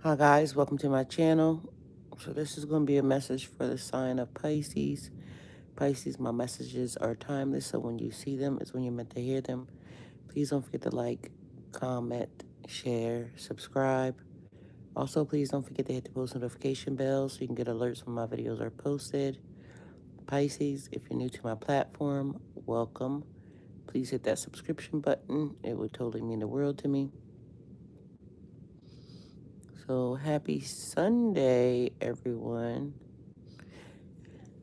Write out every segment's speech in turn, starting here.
Hi guys, welcome to my channel. So this is going to be a message for the sign of Pisces. Pisces, my messages are timeless, so when you see them, it's when you're meant to hear them. Please don't forget to like, comment, share, subscribe. Also, please don't forget to hit the post notification bell so you can get alerts when my videos are posted. Pisces, if you're new to my platform, welcome. Please hit that subscription button. It would totally mean the world to me. So happy Sunday, everyone.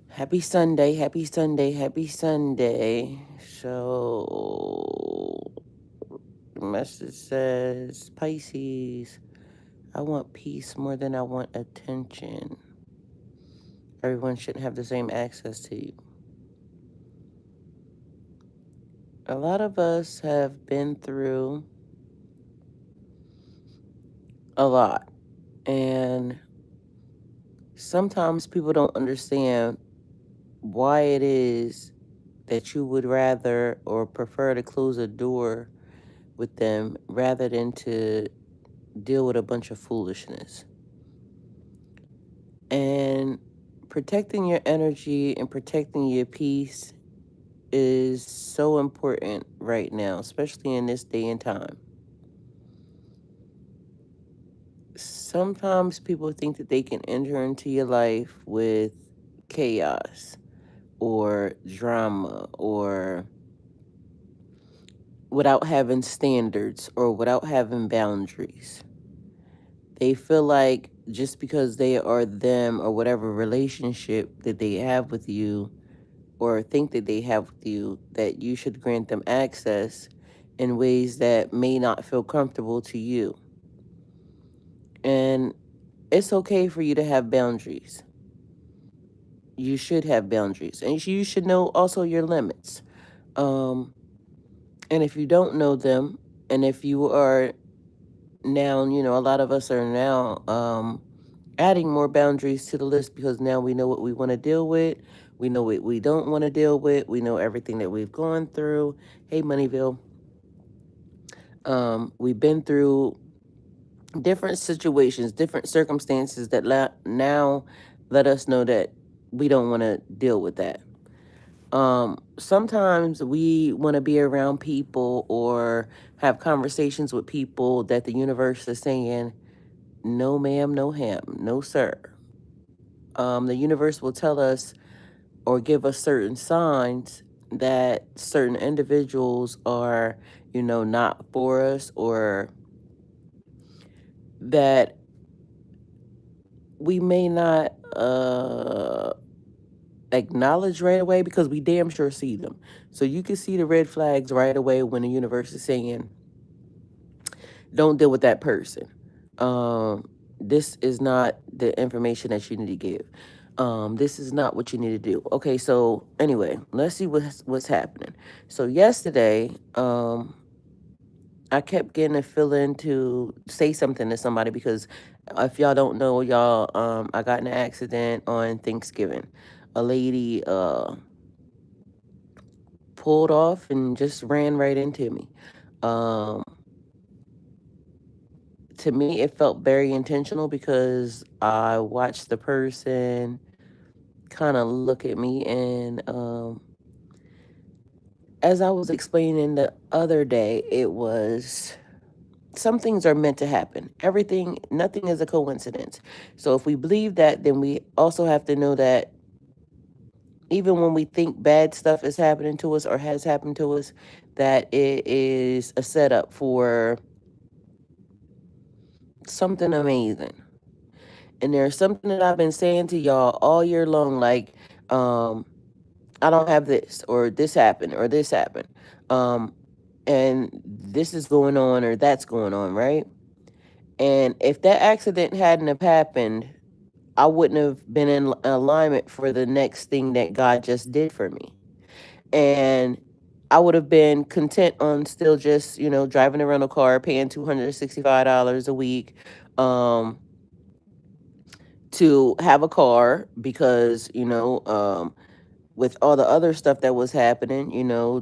Happy Sunday, happy Sunday, happy Sunday. So, the message says, Pisces, I want peace more than I want attention. Everyone shouldn't have the same access to you. A lot of us have been through a lot, and sometimes people don't understand why it is that you would rather or prefer to close a door with them rather than to deal with a bunch of foolishness. And protecting your energy and protecting your peace is so important right now, especially in this day and time. Sometimes people think that they can enter into your life with chaos or drama or without having standards or without having boundaries. They feel like just because they are them or whatever relationship that they have with you or think that they have with you, that you should grant them access in ways that may not feel comfortable to you. And it's okay for you to have boundaries. You should have boundaries. And you should know also your limits. Um, and if you don't know them, and if you are now, a lot of us are now adding more boundaries to the list because now we know what we want to deal with. We know what we don't want to deal with. We know everything that we've gone through. Hey, Moneyville. We've been through different situations, different circumstances that now let us know that we don't want to deal with that. Sometimes we want to be around people or have conversations with people that the universe is saying, no ma'am, no ham, no sir. The universe will tell us or give us certain signs that certain individuals are, not for us, or that we may not acknowledge right away because we damn sure see them. So you can see the red flags right away when the universe is saying, don't deal with that person. This is not the information that you need to give. This is not what you need to do. Okay, so anyway, let's see what's happening. So yesterday, I kept getting a feeling to say something to somebody because if y'all don't know, y'all, I got in an accident on Thanksgiving. A lady pulled off and just ran right into me. Um, to me, it felt very intentional because I watched the person kind of look at me, and as I was explaining the other day, it was some things are meant to happen. Nothing is a coincidence. So if we believe that, then we also have to know that even when we think bad stuff is happening to us or has happened to us, that it is a setup for something amazing. And there's something that I've been saying to y'all all year long, like, I don't have this, or this happened, or this happened. Um, and this is going on, or that's going on, right? And if that accident hadn't have happened, I wouldn't have been in alignment for the next thing that God just did for me. And I would have been content on still just, driving a rental car, paying $265 a week, to have a car because, with all the other stuff that was happening,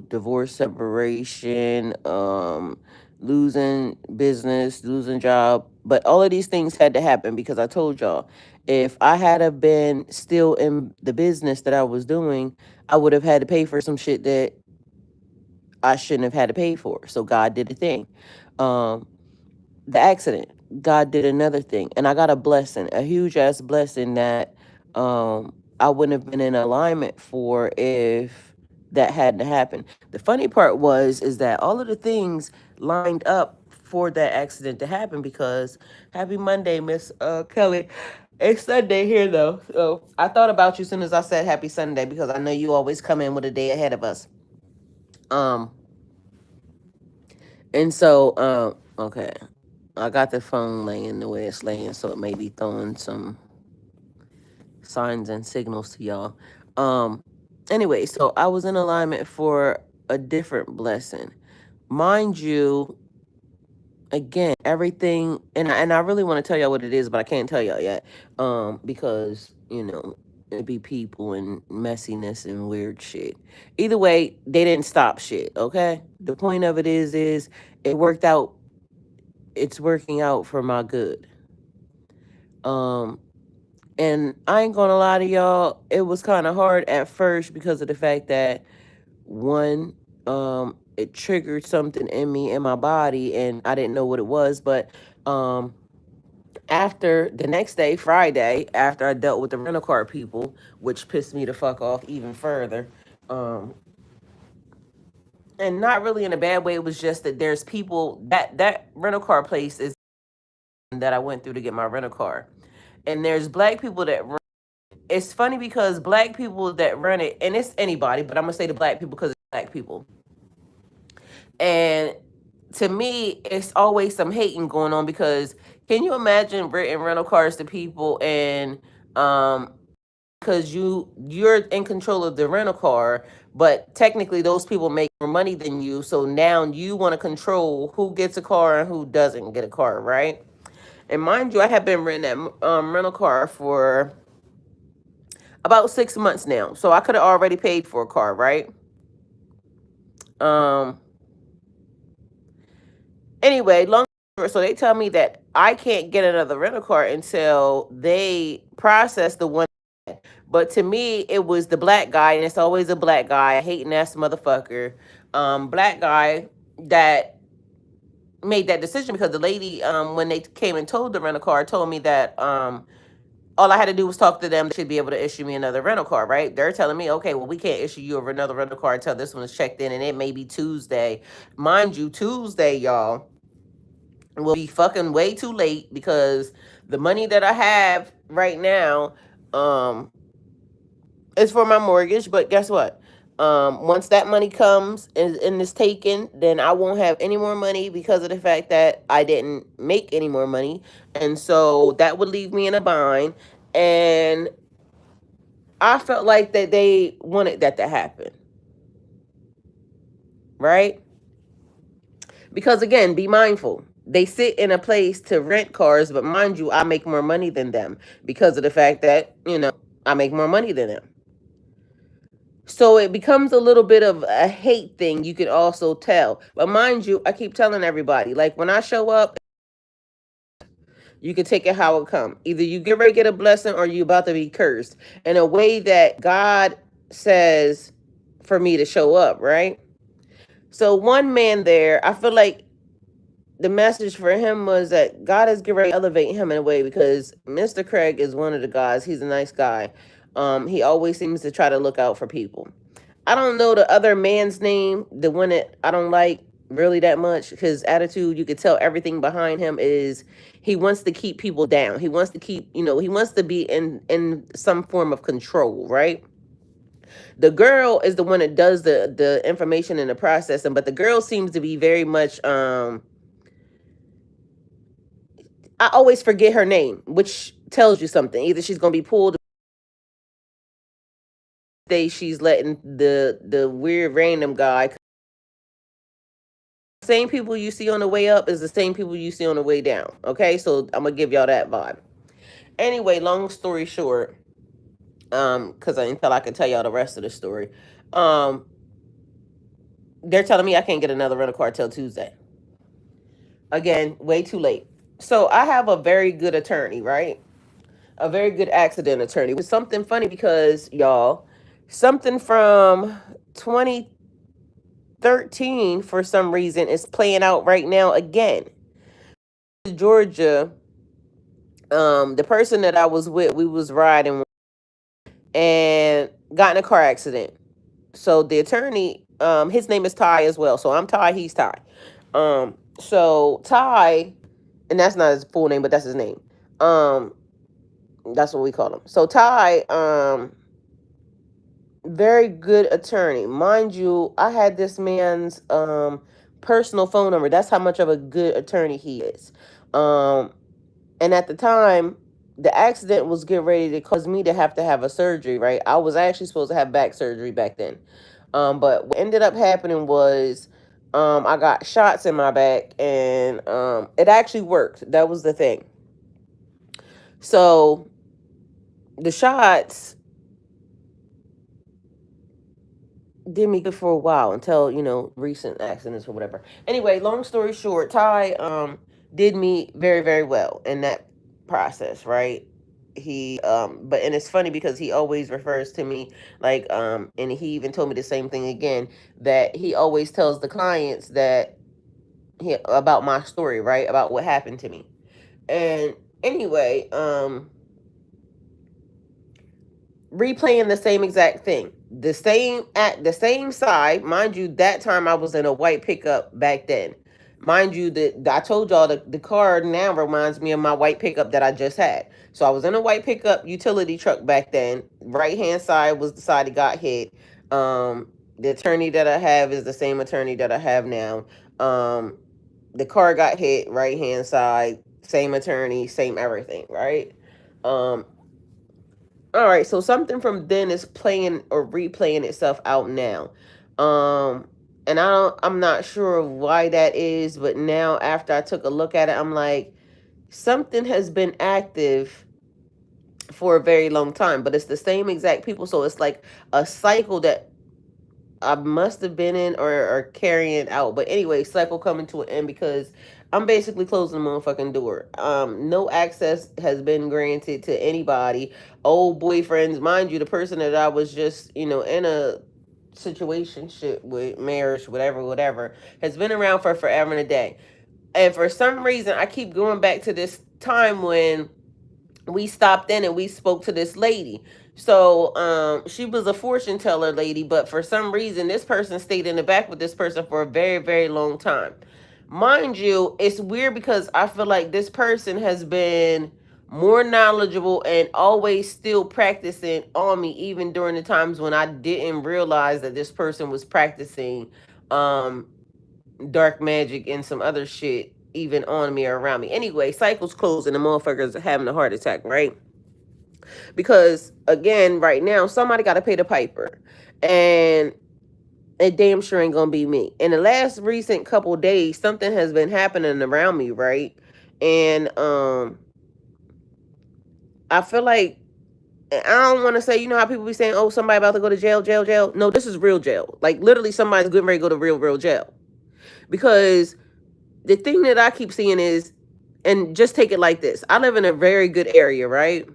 divorce, separation, losing business, losing job. But all of these things had to happen because I told y'all, if I had have been still in the business that I was doing, I would have had to pay for some shit that I shouldn't have had to pay for. So God did a thing. Um, the accident, God did another thing, and I got a blessing, a huge ass blessing that I wouldn't have been in alignment for if that hadn't happened. The funny part was is that all of the things lined up for that accident to happen because happy Monday, Miss Kelly. It's Sunday here though, so I thought about you as soon as I said happy Sunday because I know you always come in with a day ahead of us. Um, and so okay. I got the phone laying the way it's laying, so it may be throwing some signs and signals to y'all. Um, anyway, so I was in alignment for a different blessing. Mind you, again, everything, and I really want to tell y'all what it is, but I can't tell y'all yet, because it'd be people and messiness and weird shit. Either way, they didn't stop shit. Okay, the point of it is it worked out. It's working out for my good. Um, And I ain't gonna lie to y'all, it was kind of hard at first because of the fact that one, it triggered something in me in my body, and I didn't know what it was. But um, after the next day, Friday, after I dealt with the rental car people, which pissed me the fuck off even further, um, and not really in a bad way. It was just that there's people that rental car place is that I went through to get my rental car, and there's black people that it's funny because black people that run it, and it's anybody, but I'm gonna say the black people because it's black people. And to me, it's always some hating going on because can you imagine renting rental cars to people and because you're in control of the rental car, but technically those people make more money than you, so now you want to control who gets a car and who doesn't get a car, right? And mind you, I have been renting that rental car for about 6 months now. So I could have already paid for a car, right? Um anyway, long story short, so they tell me that I can't get another rental car until they process the one. But to me, it was the black guy, and it's always a black guy, a hating ass motherfucker. Black guy that made that decision because the lady, when they came and told the rental car, told me that all I had to do was talk to them. They should be able to issue me another rental car, right? They're telling me, okay, well, we can't issue you another rental car until this one is checked in, and it may be Tuesday. Mind you, Tuesday, y'all, will be fucking way too late because the money that I have right now is for my mortgage. But guess what? Once that money comes and is taken, then I won't have any more money because of the fact that I didn't make any more money. And so that would leave me in a bind. And I felt like that they wanted that to happen, right? Because again, be mindful. They sit in a place to rent cars, but mind you, I make more money than them because of the fact that, I make more money than them. So it becomes a little bit of a hate thing, you could also tell. But mind you, I keep telling everybody, like when I show up, you can take it how it come. Either you get ready to get a blessing or you about to be cursed in a way that God says for me to show up, right? So one man there, I feel like the message for him was that God is getting ready to elevate him in a way because Mr. Craig is one of the guys. He's a nice guy. He always seems to try to look out for people. I don't know the other man's name, the one that I don't like really that much. His attitude, you could tell everything behind him is he wants to keep people down. He wants to keep, he wants to be in some form of control, right? The girl is the one that does the information and the processing, but the girl seems to be very much I always forget her name, which tells you something. Either she's gonna be pulled, she's letting the weird random guy. Same people you see on the way up is the same people you see on the way down. Okay, so I'm gonna give y'all that vibe. Anyway, long story short, because until I can tell y'all the rest of the story, they're telling me I can't get another rental car till Tuesday. Again, way too late. So I have a very good attorney, right? A very good accident attorney, which is something funny because y'all, something from 2013 for some reason is playing out right now again. Georgia, the person that I was with, we was riding and got in a car accident. So the attorney, his name is Ty as well. So I'm Ty, he's Ty. So Ty, and that's not his full name, but that's his name. That's what we call him. So Ty, very good attorney. Mind you, I had this man's personal phone number. That's how much of a good attorney he is. And at the time, the accident was getting ready to cause me to have a surgery, right? I was actually supposed to have back surgery back then. But what ended up happening was I got shots in my back and it actually worked. That was the thing. So the shots did me good for a while until, recent accidents or whatever. Anyway, long story short, Ty did me very, very well in that process, right? And it's funny because he always refers to me like and he even told me the same thing again, that he always tells the clients that about my story, right? About what happened to me. And anyway, replaying the same exact thing, the same side, mind you. That time I was in a white pickup back then, mind you. That I told y'all the car now reminds me of my white pickup that I just had. So I was in a white pickup utility truck back then. Right hand side was the side that got hit. The attorney that I have is the same attorney that I have now. The car got hit, right hand side, same attorney, same everything, right? um all right, so something from then is playing or replaying itself out now. And I'm not sure why that is, but now after I took a look at it, I'm like, something has been active for a very long time, but it's the same exact people. So it's like a cycle that I must have been in or carrying out. But anyway, cycle coming to an end because I'm basically closing the motherfucking door. No access has been granted to anybody. Old boyfriends, mind you, the person that I was just, in a situationship with, marriage, whatever, whatever, has been around for forever and a day. And for some reason, I keep going back to this time when we stopped in and we spoke to this lady. So she was a fortune teller lady, but for some reason this person stayed in the back with this person for a very, very long time. Mind you, it's weird because I feel like this person has been more knowledgeable and always still practicing on me, even during the times when I didn't realize that this person was practicing dark magic and some other shit even on me or around me. Anyway, cycles closing, the motherfuckers having a heart attack, right? Because again, right now, somebody got to pay the piper, and it damn sure ain't gonna be me. In the last recent couple days, something has been happening around me, right? And I feel like, I don't want to say, how people be saying, oh, somebody about to go to jail, jail, jail. No, this is real jail. Like literally, somebody's getting ready to go to real, real jail. Because the thing that I keep seeing is, and just take it like this: I live in a very good area, right?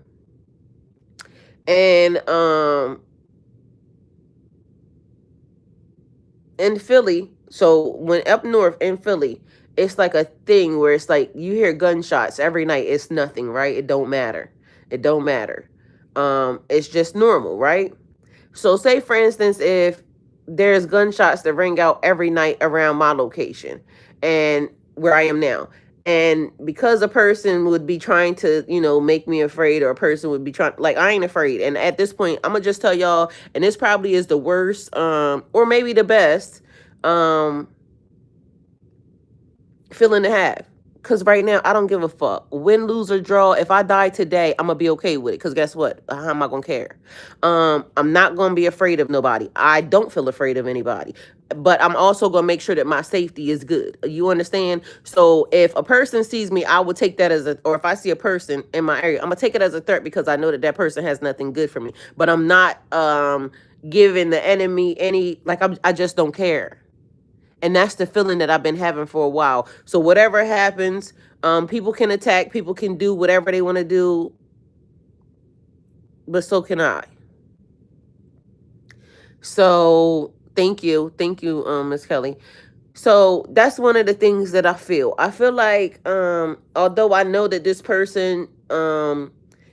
And in Philly, so when up north in Philly, it's like a thing where it's like you hear gunshots every night. It's nothing, right? It don't matter. It don't matter. It's just normal, right? So say for instance, if there's gunshots that ring out every night around my location and where I am now. And because a person would be trying to, make me afraid, or a person would be trying, like, I ain't afraid. And at this point, I'm gonna just tell y'all, and this probably is the worst, or maybe the best, feeling to have. Because right now, I don't give a fuck. Win, lose, or draw. If I die today, I'm going to be okay with it. Because guess what? How am I going to care? I'm not going to be afraid of nobody. I don't feel afraid of anybody. But I'm also going to make sure that my safety is good. You understand? So if a person sees me, I would take that as or if I see a person in my area, I'm going to take it as a threat because I know that that person has nothing good for me. But I'm not giving the enemy any, like, I just don't care. And that's the feeling that I've been having for a while. So whatever happens, people can attack, people can do whatever they want to do, but so can I. So thank you, Miss Kelly. So that's one of the things that I feel. I feel like, although I know that this person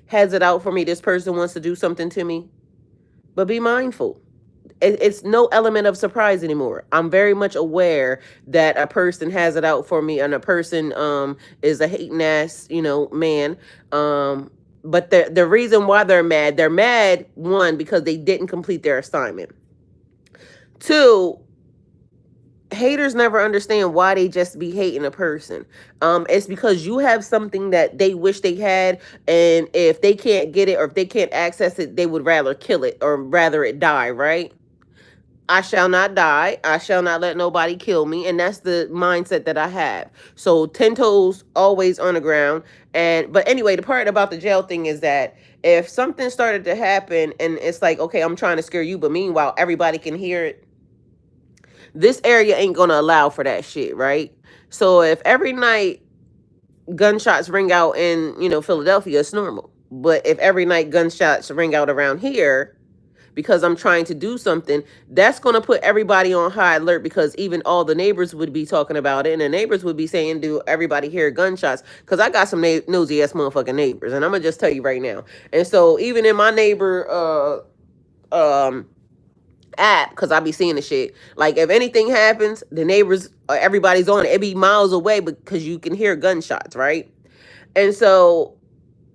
has it out for me, this person wants to do something to me, but be mindful. It's no element of surprise anymore. I'm very much aware that a person has it out for me, and a person is a hating ass, man. But the reason why they're mad, one, because they didn't complete their assignment. Two, haters never understand why they just be hating a person. It's because you have something that they wish they had, and if they can't get it or if they can't access it, they would rather kill it or rather it die, right? I shall not die. I shall not let nobody kill me. And that's the mindset that I have. So 10 toes always on the ground. But anyway, the part about the jail thing is that if something started to happen and it's like, okay, I'm trying to scare you, but meanwhile, everybody can hear it, this area ain't going to allow for that shit, right? So if every night gunshots ring out in, Philadelphia, it's normal. But if every night gunshots ring out around here, because I'm trying to do something, that's going to put everybody on high alert, because even all the neighbors would be talking about it, and the neighbors would be saying, do everybody hear gunshots? Because I got some nosy ass motherfucking neighbors, and I'm going to just tell you right now. And so even in my neighbor app, because I be seeing the shit, like if anything happens, the neighbors, everybody's on it. It be miles away because you can hear gunshots, right? And so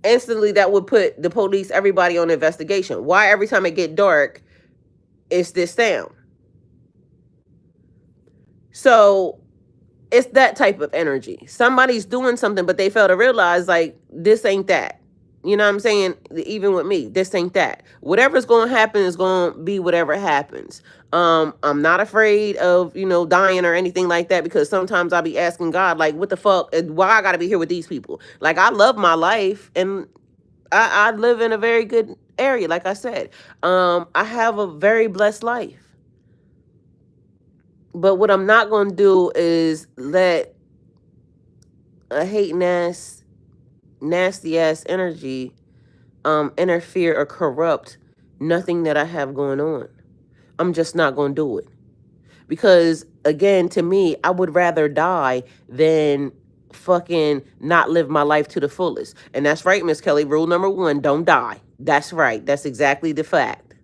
instantly that would put the police, everybody on investigation. Why every time it get dark, it's this sound? So it's that type of energy. Somebody's doing something, but they fail to realize, like, this ain't that. You know what I'm saying? Even with me, this ain't that. Whatever's going to happen is going to be whatever happens. I'm not afraid of, dying or anything like that, because sometimes I'll be asking God, like, what the fuck? Why I got to be here with these people? Like, I love my life, and I live in a very good area. Like I said, I have a very blessed life. But what I'm not going to do is let a hating ass, nasty ass energy interfere or corrupt nothing that I have going on. I'm just not going to do it. Because again, to me, I would rather die than fucking not live my life to the fullest. And that's right, Miss Kelly. Rule number 1, don't die. That's right. That's exactly the fact.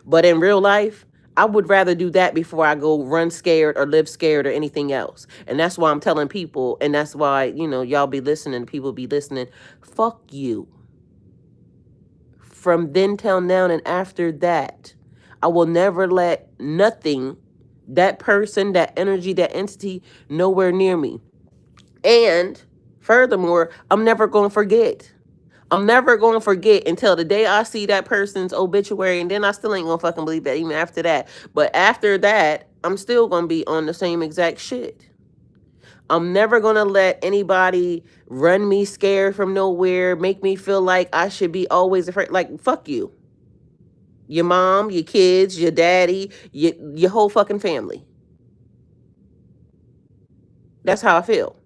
But in real life, I would rather do that before I go run scared or live scared or anything else. And that's why I'm telling people, and that's why, y'all be listening, people be listening, fuck you. From then till now and after that, I will never let nothing, that person, that energy, that entity, nowhere near me. And furthermore, I'm never going to forget. I'm never going to forget until the day I see that person's obituary, and then I still ain't going to fucking believe that even after that. But after that, I'm still going to be on the same exact shit. I'm never going to let anybody run me scared from nowhere, make me feel like I should be always afraid. Like, fuck you. Your mom, your kids, your daddy, your whole fucking family. That's how I feel.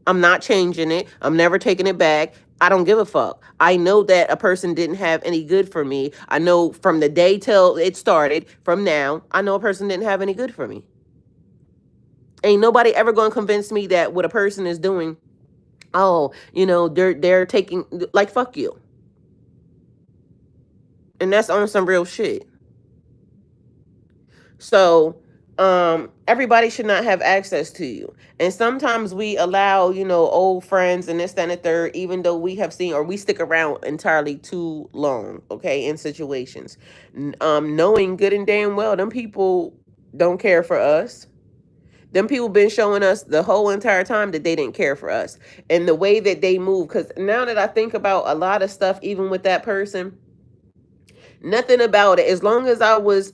I'm not changing it. I'm never taking it back. I don't give a fuck. I know that a person didn't have any good for me. I know from the day till it started, from now, I know a person didn't have any good for me. Ain't nobody ever going to convince me that what a person is doing, they're taking, like, fuck you. And that's on some real shit. So, everybody should not have access to you. And sometimes we allow, old friends and this, that, and the third, even though we have seen, or we stick around entirely too long, okay, in situations. Knowing good and damn well, them people don't care for us. Them people been showing us the whole entire time that they didn't care for us. And the way that they move, because now that I think about a lot of stuff, even with that person, nothing about it. As long as I was,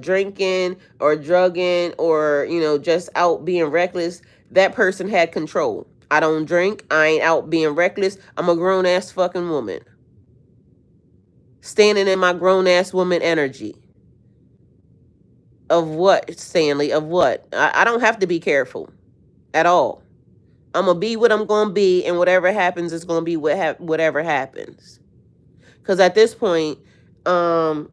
drinking or drugging or, just out being reckless, that person had control. I don't drink. I ain't out being reckless. I'm a grown ass fucking woman. Standing in my grown ass woman energy. Of what, Stanley? Of what? I don't have to be careful at all. I'm gonna be what I'm gonna be, and whatever happens is gonna be whatever happens. Because at this point, um,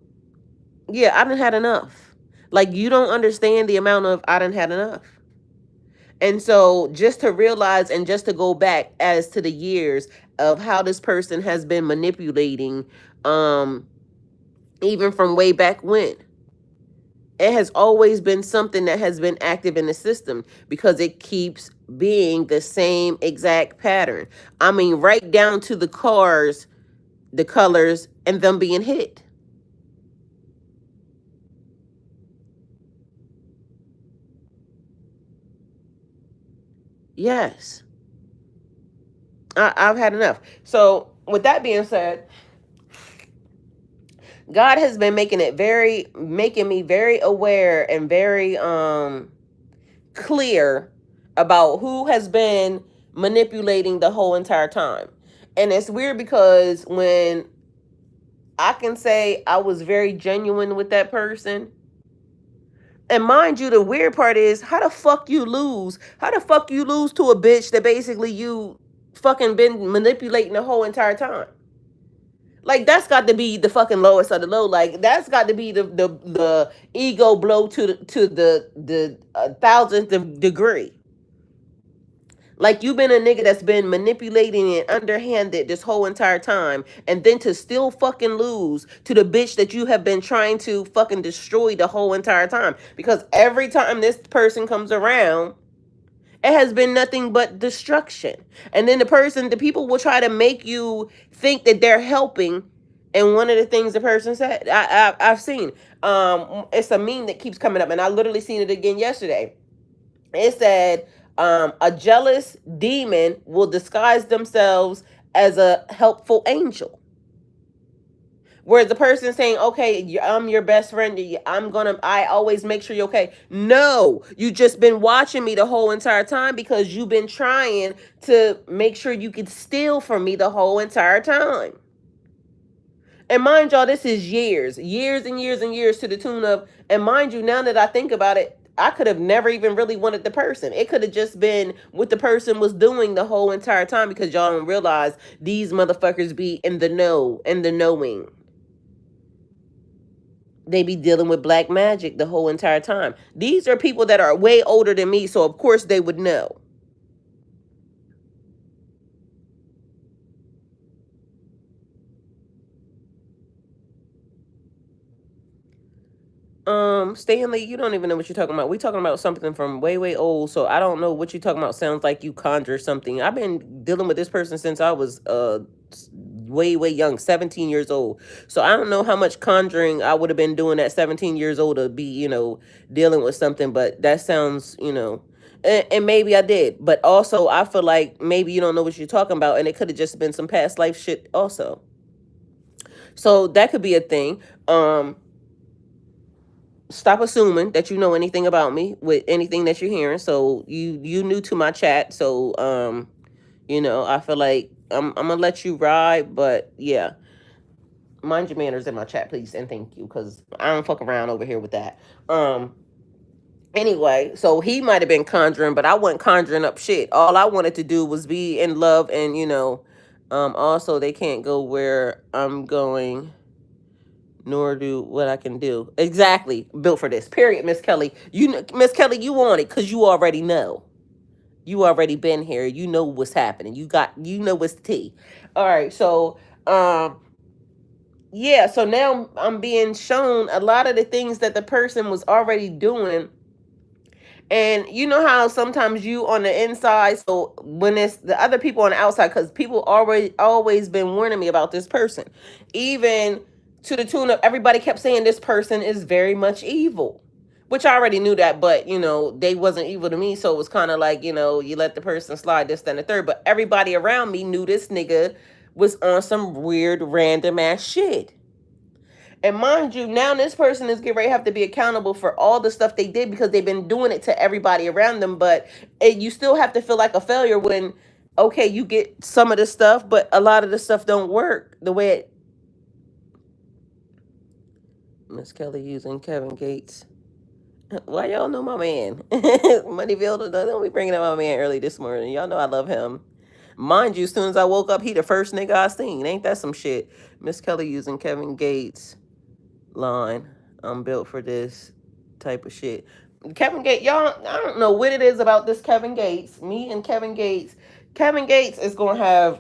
yeah, I done had enough. Like, you don't understand the amount of I done had enough. And so just to realize and just to go back as to the years of how this person has been manipulating, um, even from way back when, it has always been something that has been active in the system because it keeps being the same exact pattern. I mean, right down to the cars, the colors, and them being hit. Yes. I've had enough. So, with that being said, God has been making me very aware and very clear about who has been manipulating the whole entire time. And it's weird because when I can say I was very genuine with that person, and mind you, the weird part is how the fuck you lose? How the fuck you lose to a bitch that basically you fucking been manipulating the whole entire time? Like, that's got to be the fucking lowest of the low. Like, that's got to be the ego blow to the thousandth degree. Like, you've been a nigga that's been manipulating and underhanded this whole entire time, and then to still fucking lose to the bitch that you have been trying to fucking destroy the whole entire time. Because every time this person comes around, it has been nothing but destruction. And then the people will try to make you think that they're helping. And one of the things the person said, I've seen, it's a meme that keeps coming up, and I literally seen it again yesterday. It said, a jealous demon will disguise themselves as a helpful angel. Whereas the person saying, okay, I'm your best friend, I always make sure you're okay. No, you just been watching me the whole entire time because you've been trying to make sure you could steal from me the whole entire time. And mind y'all, this is years and years and years to the tune of, and mind you, now that I think about it, I could have never even really wanted the person. It could have just been what the person was doing the whole entire time because y'all don't realize these motherfuckers be in the know, in the knowing. They be dealing with black magic the whole entire time. These are people that are way older than me, so of course they would know. Stanley, you don't even know what you're talking about. We talking about something from way old, so I don't know what you're talking about. Sounds like you conjure something. I've been dealing with this person since I was way young, 17 years old. So I don't know how much conjuring I would have been doing at 17 years old to be, dealing with something, but that sounds, and maybe I did, but also I feel like maybe you don't know what you're talking about, and it could have just been some past life shit also. So that could be a thing. Stop assuming that you know anything about me with anything that you're hearing. So you new to my chat, so I feel like I'm gonna let you ride, but yeah, mind your manners in my chat, please, and thank you, because I don't fuck around over here with that. Anyway, so he might have been conjuring, but I wasn't conjuring up shit. All I wanted to do was be in love, and also they can't go where I'm going, nor do what I can do. Exactly. Built for this. Period, Miss Kelly. Miss Kelly, you want it because you already know. You already been here. You know what's happening. You know what's the tea. All right. So, yeah. So now I'm being shown a lot of the things that the person was already doing. And you know how sometimes you on the inside, so when it's the other people on the outside, because people always been warning me about this person, even to the tune of everybody kept saying this person is very much evil, which I already knew that, but they wasn't evil to me, so it was kind of like you let the person slide, this, then the third, but everybody around me knew this nigga was on some weird random ass shit. And mind you, now this person is getting ready to have to be accountable for all the stuff they did because they've been doing it to everybody around them. But you still have to feel like a failure when, okay, you get some of the stuff, but a lot of the stuff don't work the way it. Miss Kelly using Kevin Gates Why y'all know my man? Moneyville, don't be bringing up my man early this morning. Y'all know I love him. Mind you, as soon as I woke up, he the first nigga I seen. Ain't that some shit? Miss Kelly using Kevin Gates line. I'm built for this type of shit. Kevin Gates, y'all, I don't know what it is about this Kevin Gates. Me and Kevin Gates. Kevin Gates is gonna have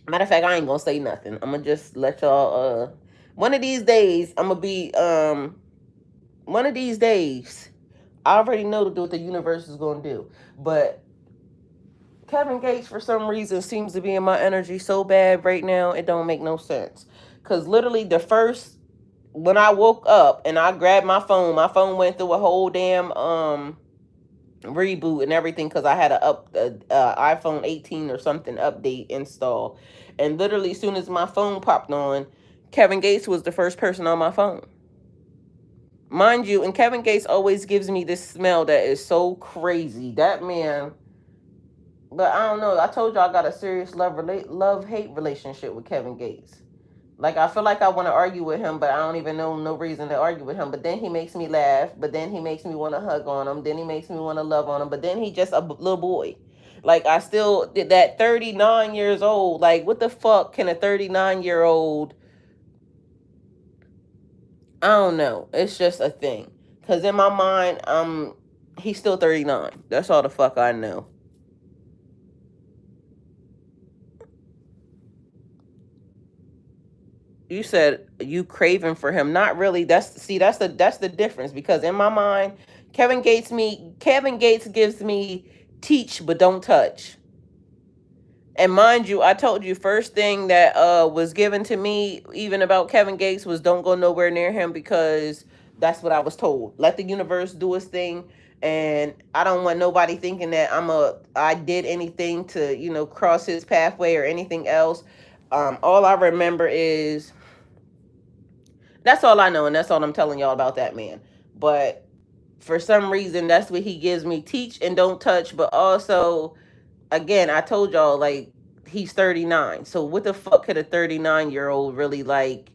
matter of fact, I ain't gonna say nothing. I'm gonna just let y'all one of these days I'm gonna be one of these days I already know what the universe is gonna do. But Kevin Gates, for some reason, seems to be in my energy so bad right now, it don't make no sense. Cause literally when I woke up and I grabbed my phone went through a whole damn reboot and everything because I had a iPhone 18 or something update install, and literally as soon as my phone popped on, Kevin Gates was the first person on my phone. Mind you, and Kevin Gates always gives me this smell that is so crazy. That man, but I don't know. I told you I got a serious love hate relationship with Kevin Gates. Like I feel like I want to argue with him, but I don't even know no reason to argue with him. But then he makes me laugh. But then he makes me want to hug on him. Then he makes me want to love on him. But then he just a little boy. Like I still did that 39 years old. Like what the fuck can a 39-year-old? I don't know. It's just a thing. Cause in my mind, he's still 39. That's all the fuck I know. You said you craving for him. Not really. That's the difference because in my mind, Kevin Gates gives me teach but don't touch. And mind you, I told you first thing that was given to me even about Kevin Gates was don't go nowhere near him because that's what I was told. Let the universe do its thing, and I don't want nobody thinking that I did anything to, cross his pathway or anything else. All I remember is that's all I know, and that's all I'm telling y'all about that man. But for some reason, that's what he gives me: teach and don't touch. But also, again, I told y'all like he's 39. So what the fuck could a 39-year-old really like?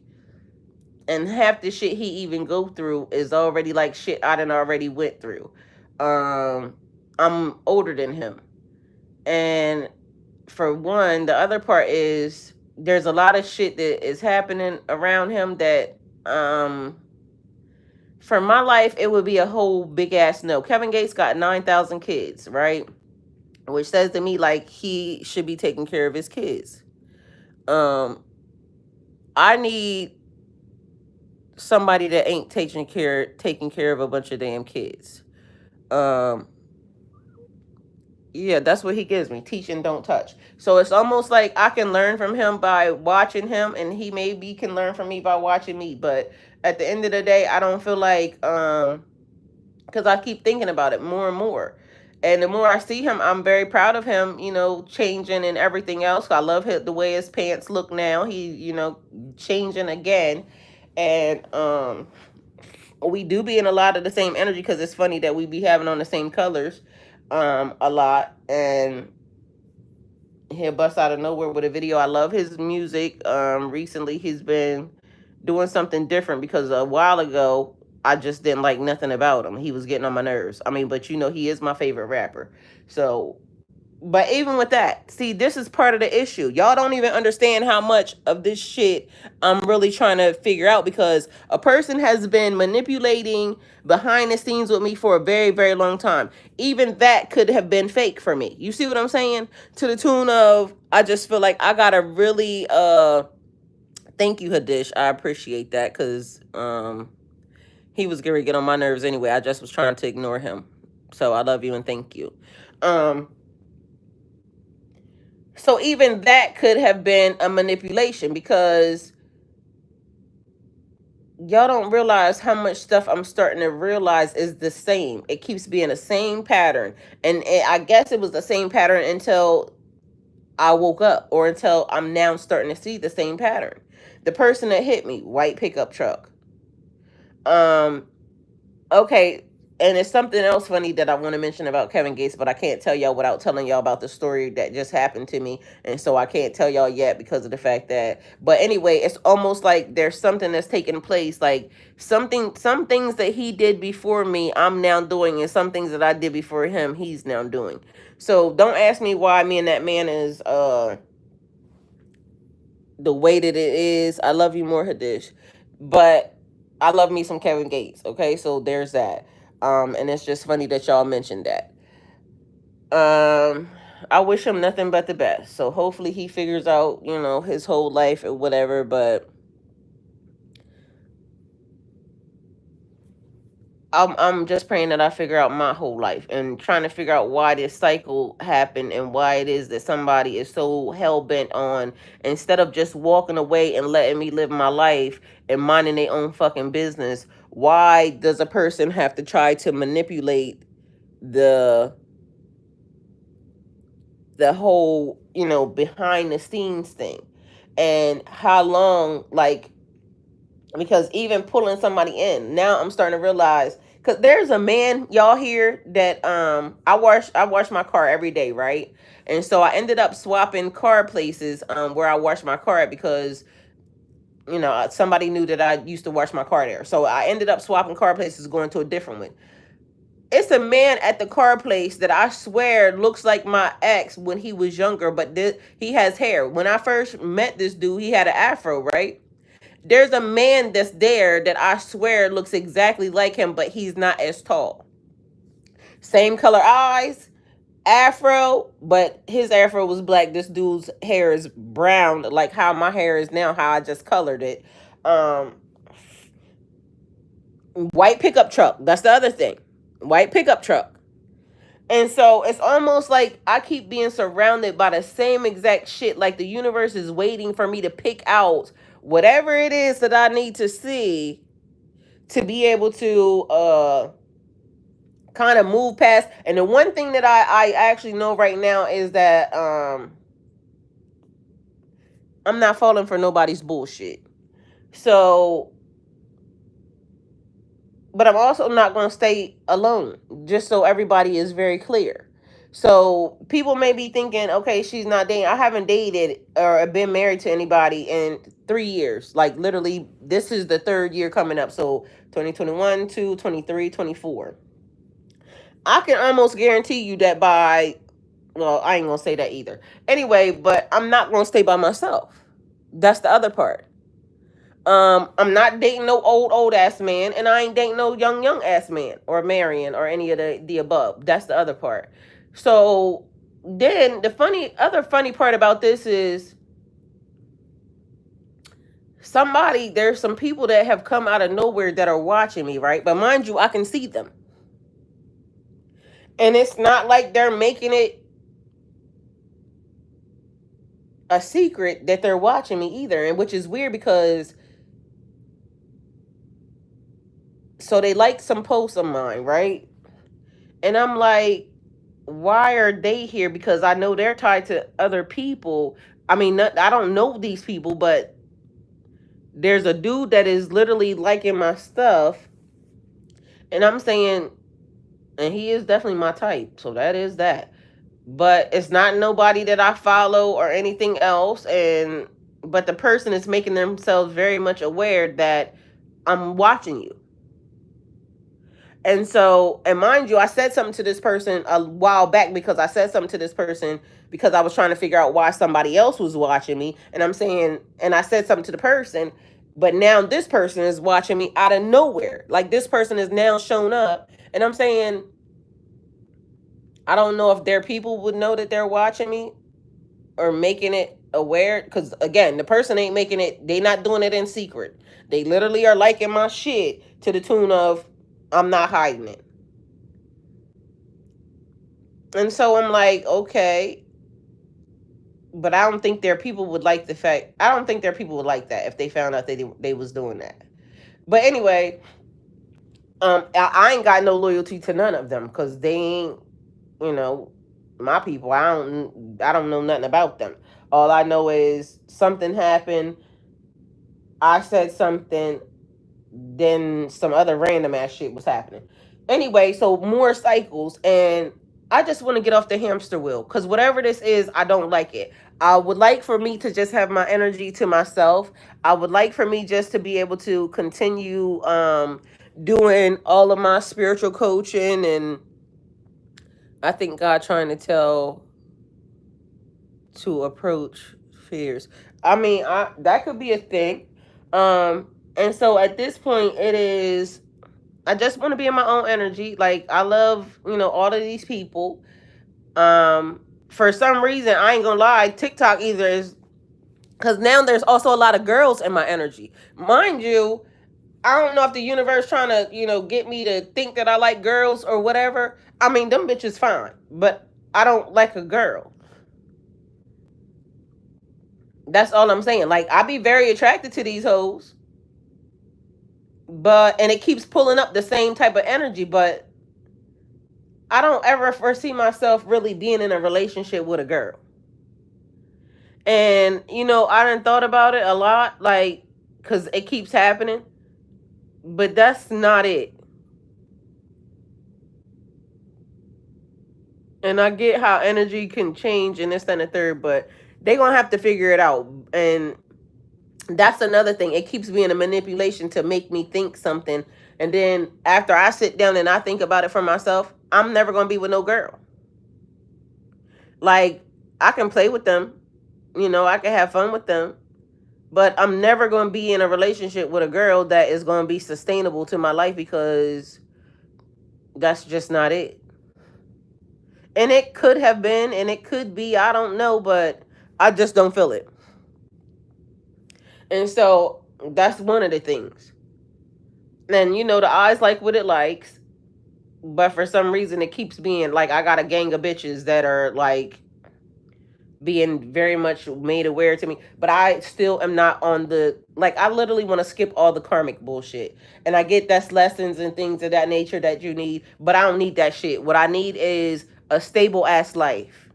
And half the shit he even go through is already like shit I done already went through. I'm older than him, and for one, the other part is there's a lot of shit that is happening around him that for my life it would be a whole big ass no. Kevin Gates got 9,000 kids, right? Which says to me like he should be taking care of his kids. I need somebody that ain't taking care of a bunch of damn kids. Um Yeah, that's what he gives me. Teach and don't touch. So it's almost like I can learn from him by watching him, and he maybe can learn from me by watching me. But at the end of the day, I don't feel like because I keep thinking about it more and more. And the more I see him, I'm very proud of him, changing and everything else. I love the way his pants look now. He, changing again. And we do be in a lot of the same energy because it's funny that we be having on the same colors a lot. And he'll bust out of nowhere with a video. I love his music. Recently he's been doing something different because a while ago I just didn't like nothing about him. He was getting on my nerves. I mean, but he is my favorite rapper. So, but even with that, see, this is part of the issue. Y'all don't even understand how much of this shit I'm really trying to figure out because a person has been manipulating behind the scenes with me for a very, very long time. Even that could have been fake for me. You see what I'm saying? To the tune of, I just feel like I gotta really, thank you, Hadish. I appreciate that because, he was going to get on my nerves anyway. I just was trying to ignore him. So I love you and thank you. So even that could have been a manipulation because y'all don't realize how much stuff I'm starting to realize is the same. It keeps being the same pattern. And I guess it was the same pattern until I woke up or until I'm now starting to see the same pattern. The person that hit me, white pickup truck. Okay, and it's something else funny that I want to mention about Kevin Gates, but I can't tell y'all without telling y'all about the story that just happened to me. And so I can't tell y'all yet because of the fact that, but anyway, it's almost like there's something that's taking place. Like some things that he did before me, I'm now doing, and some things that I did before him, he's now doing. So don't ask me why me and that man is, the way that it is. I love you more, Hadish, but I love me some Kevin Gates. Okay, so there's that. And it's just funny that y'all mentioned that. Um, I wish him nothing but the best. So hopefully he figures out, his whole life or whatever. But I'm just praying that I figure out my whole life and trying to figure out why this cycle happened and why it is that somebody is so hell bent on, instead of just walking away and letting me live my life and minding their own fucking business. Why does a person have to try to manipulate the whole, behind the scenes thing? And how long, like, because even pulling somebody in, now I'm starting to realize, because there's a man, y'all here, that I wash my car every day, right? And so I ended up swapping car places, where I wash my car at, because somebody knew that I used to wash my car there, so I ended up swapping car places, going to a different one. It's a man at the car place that I swear looks like my ex when he was younger, but he has hair. When I first met this dude, he had an afro, right? There's a man that's there that I swear looks exactly like him, but he's not as tall. Same color eyes, afro, but his afro was black. This dude's hair is brown, like how my hair is now, how I just colored it. Um, White pickup truck. That's the other thing. White pickup truck. And so it's almost like I keep being surrounded by the same exact shit. Like the universe is waiting for me to pick out whatever it is that I need to see to be able to kind of move past. And the one thing that I actually know right now is that I'm not falling for nobody's bullshit. So, but I'm also not going to stay alone, just so everybody is very clear. So people may be thinking, okay, she's not dating. I haven't dated or been married to anybody in 3 years. Like literally, this is the third year coming up. So 2021, 2, 23, 24. I can almost guarantee you that by, well, I ain't gonna say that either. Anyway, but I'm not gonna stay by myself. That's the other part. I'm not dating no old ass man, and I ain't dating no young ass man or marrying or any of the above. That's the other part. So then the other funny part about this is there's some people that have come out of nowhere that are watching me, right? But mind you, I can see them. And it's not like they're making it a secret that they're watching me either, and which is weird because so they like some posts of mine, right? And I'm like, why are they here? Because I know they're tied to other people. I mean, I don't know these people, but there's a dude that is literally liking my stuff, and I'm saying, and he is definitely my type, so that is that. But it's not nobody that I follow or anything else, and but the person is making themselves very much aware that I'm watching you. And so, and mind you, I said something to this person a while back, because I said something to this person because I was trying to figure out why somebody else was watching me. And I'm saying, and I said something to the person, but now this person is watching me out of nowhere. Like this person has now shown up, and I'm saying, I don't know if their people would know that they're watching me or making it aware. Because again, the person ain't making it, they not doing it in secret. They literally are liking my shit to the tune of, I'm not hiding it. And so I'm like, okay, but I don't think their people would like the fact. I don't think their people would like that if they found out they was doing that. But anyway, I ain't got no loyalty to none of them because they ain't, you know, my people. I don't know nothing about them. All I know is something happened. I said something, then some other random ass shit was happening. Anyway, so more cycles, and I just want to get off the hamster wheel because whatever this is, I don't like it. I would like for me to just have my energy to myself. I would like for me just to be able to continue doing all of my spiritual coaching, and I think God trying to tell to approach fears. I mean, that could be a thing. And so at this point, it is. I just want to be in my own energy. Like I love, all of these people. For some reason, I ain't gonna lie, TikTok either is because now there's also a lot of girls in my energy. Mind you, I don't know if the universe trying to, get me to think that I like girls or whatever. I mean, them bitches fine, but I don't like a girl. That's all I'm saying. Like I be very attracted to these hoes, but and it keeps pulling up the same type of energy, but I don't ever foresee myself really being in a relationship with a girl. And I done thought about it a lot, like, cause it keeps happening, but that's not it. And I get how energy can change and this and the third, but they gonna have to figure it out. And that's another thing. It keeps being a manipulation to make me think something, and then after I sit down and I think about it for myself, I'm never gonna be with no girl. Like I can play with them, I can have fun with them, but I'm never going to be in a relationship with a girl that is going to be sustainable to my life because that's just not it. And it could have been and it could be, I don't know, but I just don't feel it. And so that's one of the things. And the eyes like what it likes, but for some reason it keeps being like I got a gang of bitches that are like being very much made aware to me, but I still am not on the, like, I literally want to skip all the karmic bullshit. And I get that's lessons and things of that nature that you need, but I don't need that shit. What I need is a stable ass life.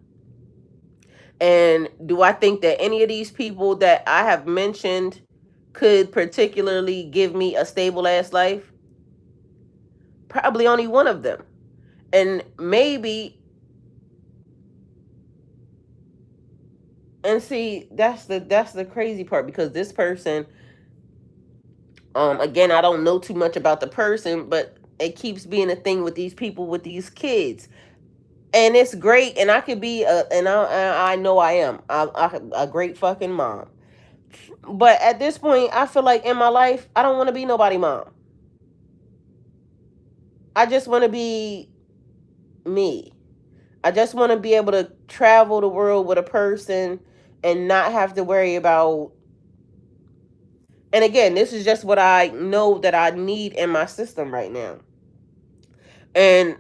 And do I think that any of these people that I have mentioned could particularly give me a stable ass life? Probably only one of them. And maybe, and see, that's the crazy part, because this person, again, I don't know too much about the person, but it keeps being a thing with these people with these kids, and it's great. And I could be I know I am a great fucking mom, but at this point, I feel like in my life, I don't want to be nobody mom. I just want to be me. I just want to be able to travel the world with a person and not have to worry about. And again, this is just what I know that I need in my system right now. And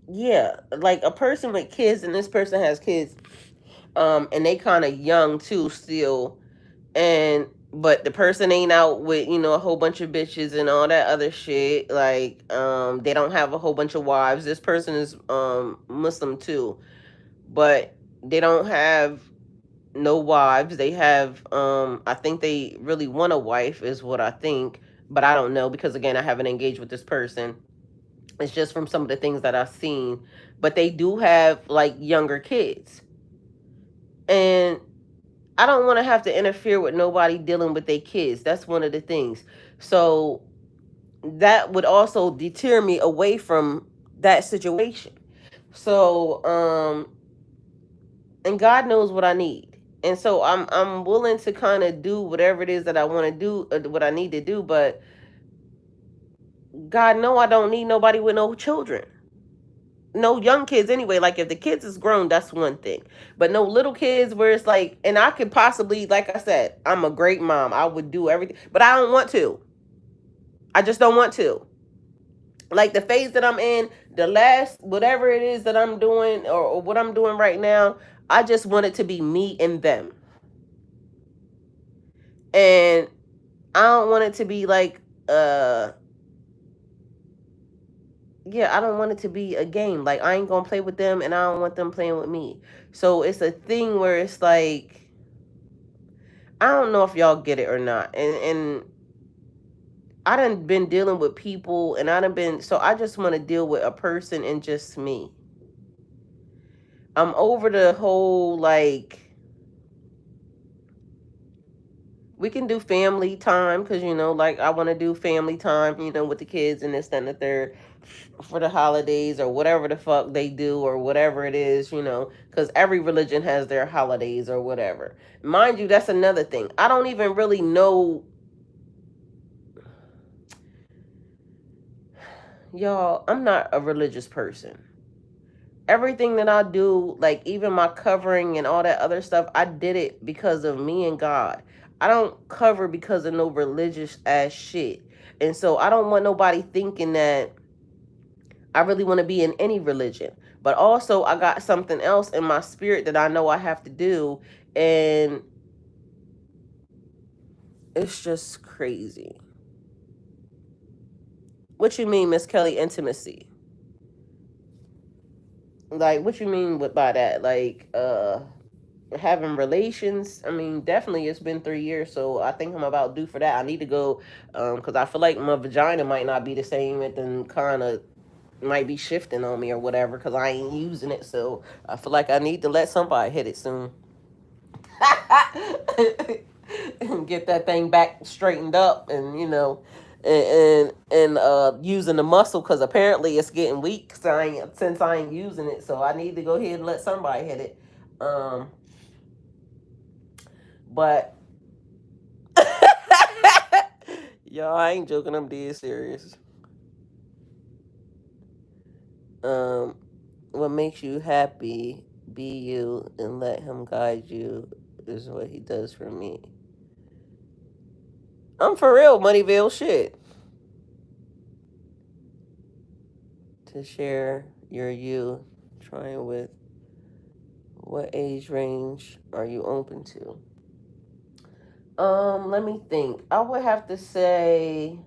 yeah, like a person with kids, and this person has kids, and they kind of young too still, and but the person ain't out with a whole bunch of bitches and all that other shit. Like, they don't have a whole bunch of wives. This person is Muslim too, but they don't have no wives. They have, I think they really want a wife, is what I think, but I don't know because again, I haven't engaged with this person. It's just from some of the things that I've seen. But they do have like younger kids. And I don't want to have to interfere with nobody dealing with their kids. That's one of the things. So that would also deter me away from that situation. So, and God knows what I need. And so I'm willing to kind of do whatever it is that I want to do, what I need to do, but God know I don't need nobody with no children. No young kids anyway. Like if the kids is grown, that's one thing, but no little kids where it's like, and I could possibly, like I said, I'm a great mom, I would do everything, but I don't want to. I just don't want to. Like the phase that I'm in, the last whatever it is that I'm doing, or what I'm doing right now, I just want it to be me and them. And I don't want it to be like, yeah, I don't want it to be a game. Like I ain't gonna play with them, and I don't want them playing with me. So it's a thing where it's like, I don't know if y'all get it or not. And I done been dealing with people, and I done been, so I just want to deal with a person and just me. I'm over the whole, like, we can do family time, because, like, I want to do family time, with the kids and this, that, and the third for the holidays or whatever the fuck they do or whatever it is, because every religion has their holidays or whatever. Mind you, that's another thing. I don't even really know. Y'all, I'm not a religious person. Everything that I do, like even my covering and all that other stuff, I did it because of me and God. I don't cover because of no religious ass shit. And so I don't want nobody thinking that I really want to be in any religion. But also, I got something else in my spirit that I know I have to do. And it's just crazy. What you mean, Miss Kelly, intimacy? Like, what you mean by that? Like, having relations. I mean, definitely it's been 3 years, so I think I'm about due for that. I need to go, because I feel like my vagina might not be the same. It then kind of might be shifting on me or whatever, because I ain't using it. So I feel like I need to let somebody hit it soon. And get that thing back straightened up, and using the muscle, because apparently it's getting weak, so since I ain't using it, so I need to go ahead and let somebody hit it. But y'all, I ain't joking, I'm dead serious. um what makes you happy? Be you and let him guide you, is what he does for me. I'm for real, Moneyville shit. To share your you, trying with, what age range are you open to? Let me think. I would have to say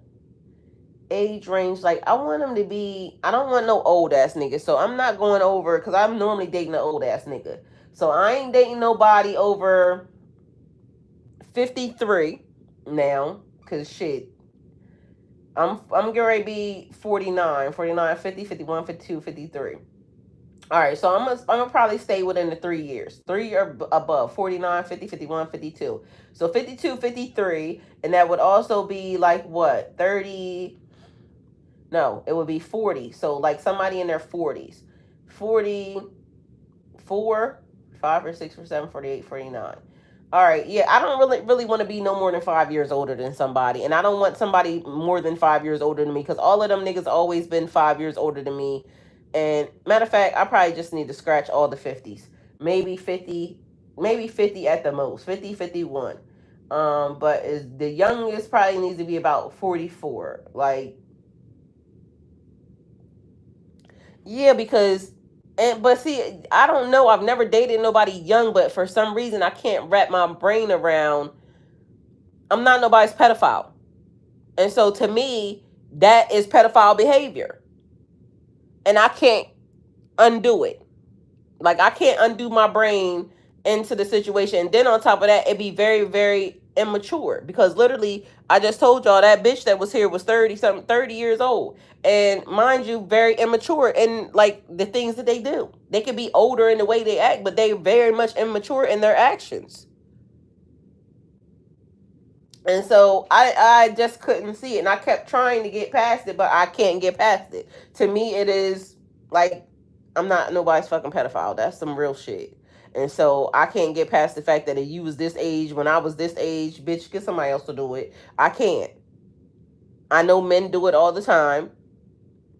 age range, like I want him to be, I don't want no old ass nigga, so I'm not going over, because I'm normally dating an old ass nigga, so I ain't dating nobody over 53 now, because shit, I'm getting ready to be 49, 49, 50, 51, 52, 53. All right, so I'm gonna probably stay within the 3 years, three or above, 49, 50, 51, 52. So 52, 53, and that would also be like what, 30? No, it would be 40. So like somebody in their 40s, 44, 5 or 6 or 7, 48, 49. All right, yeah, I don't really want to be no more than 5 years older than somebody, and I don't want somebody more than 5 years older than me, because all of them niggas always been 5 years older than me. And matter of fact, I probably just need to scratch all the 50s, maybe 50, maybe 50 at the most, 50, 51. But is the youngest probably needs to be about 44, like. Yeah, because, but see, I don't know. I've never dated nobody young, but for some reason I can't wrap my brain around. I'm not nobody's pedophile, and so to me, that is pedophile behavior, and I can't undo it. Like I can't undo my brain into the situation. And then on top of that, it'd be very, very immature, because literally I just told y'all that bitch that was here was 30 something, 30 years old. And mind you, very immature in like the things that they do. They could be older in the way they act, but they very much immature in their actions. And so I just couldn't see it. And I kept trying to get past it, but I can't get past it. To me, it is like, I'm not nobody's fucking pedophile. That's some real shit. And so I can't get past the fact that if you was this age when I was this age, bitch, get somebody else to do it. I can't. I know men do it all the time.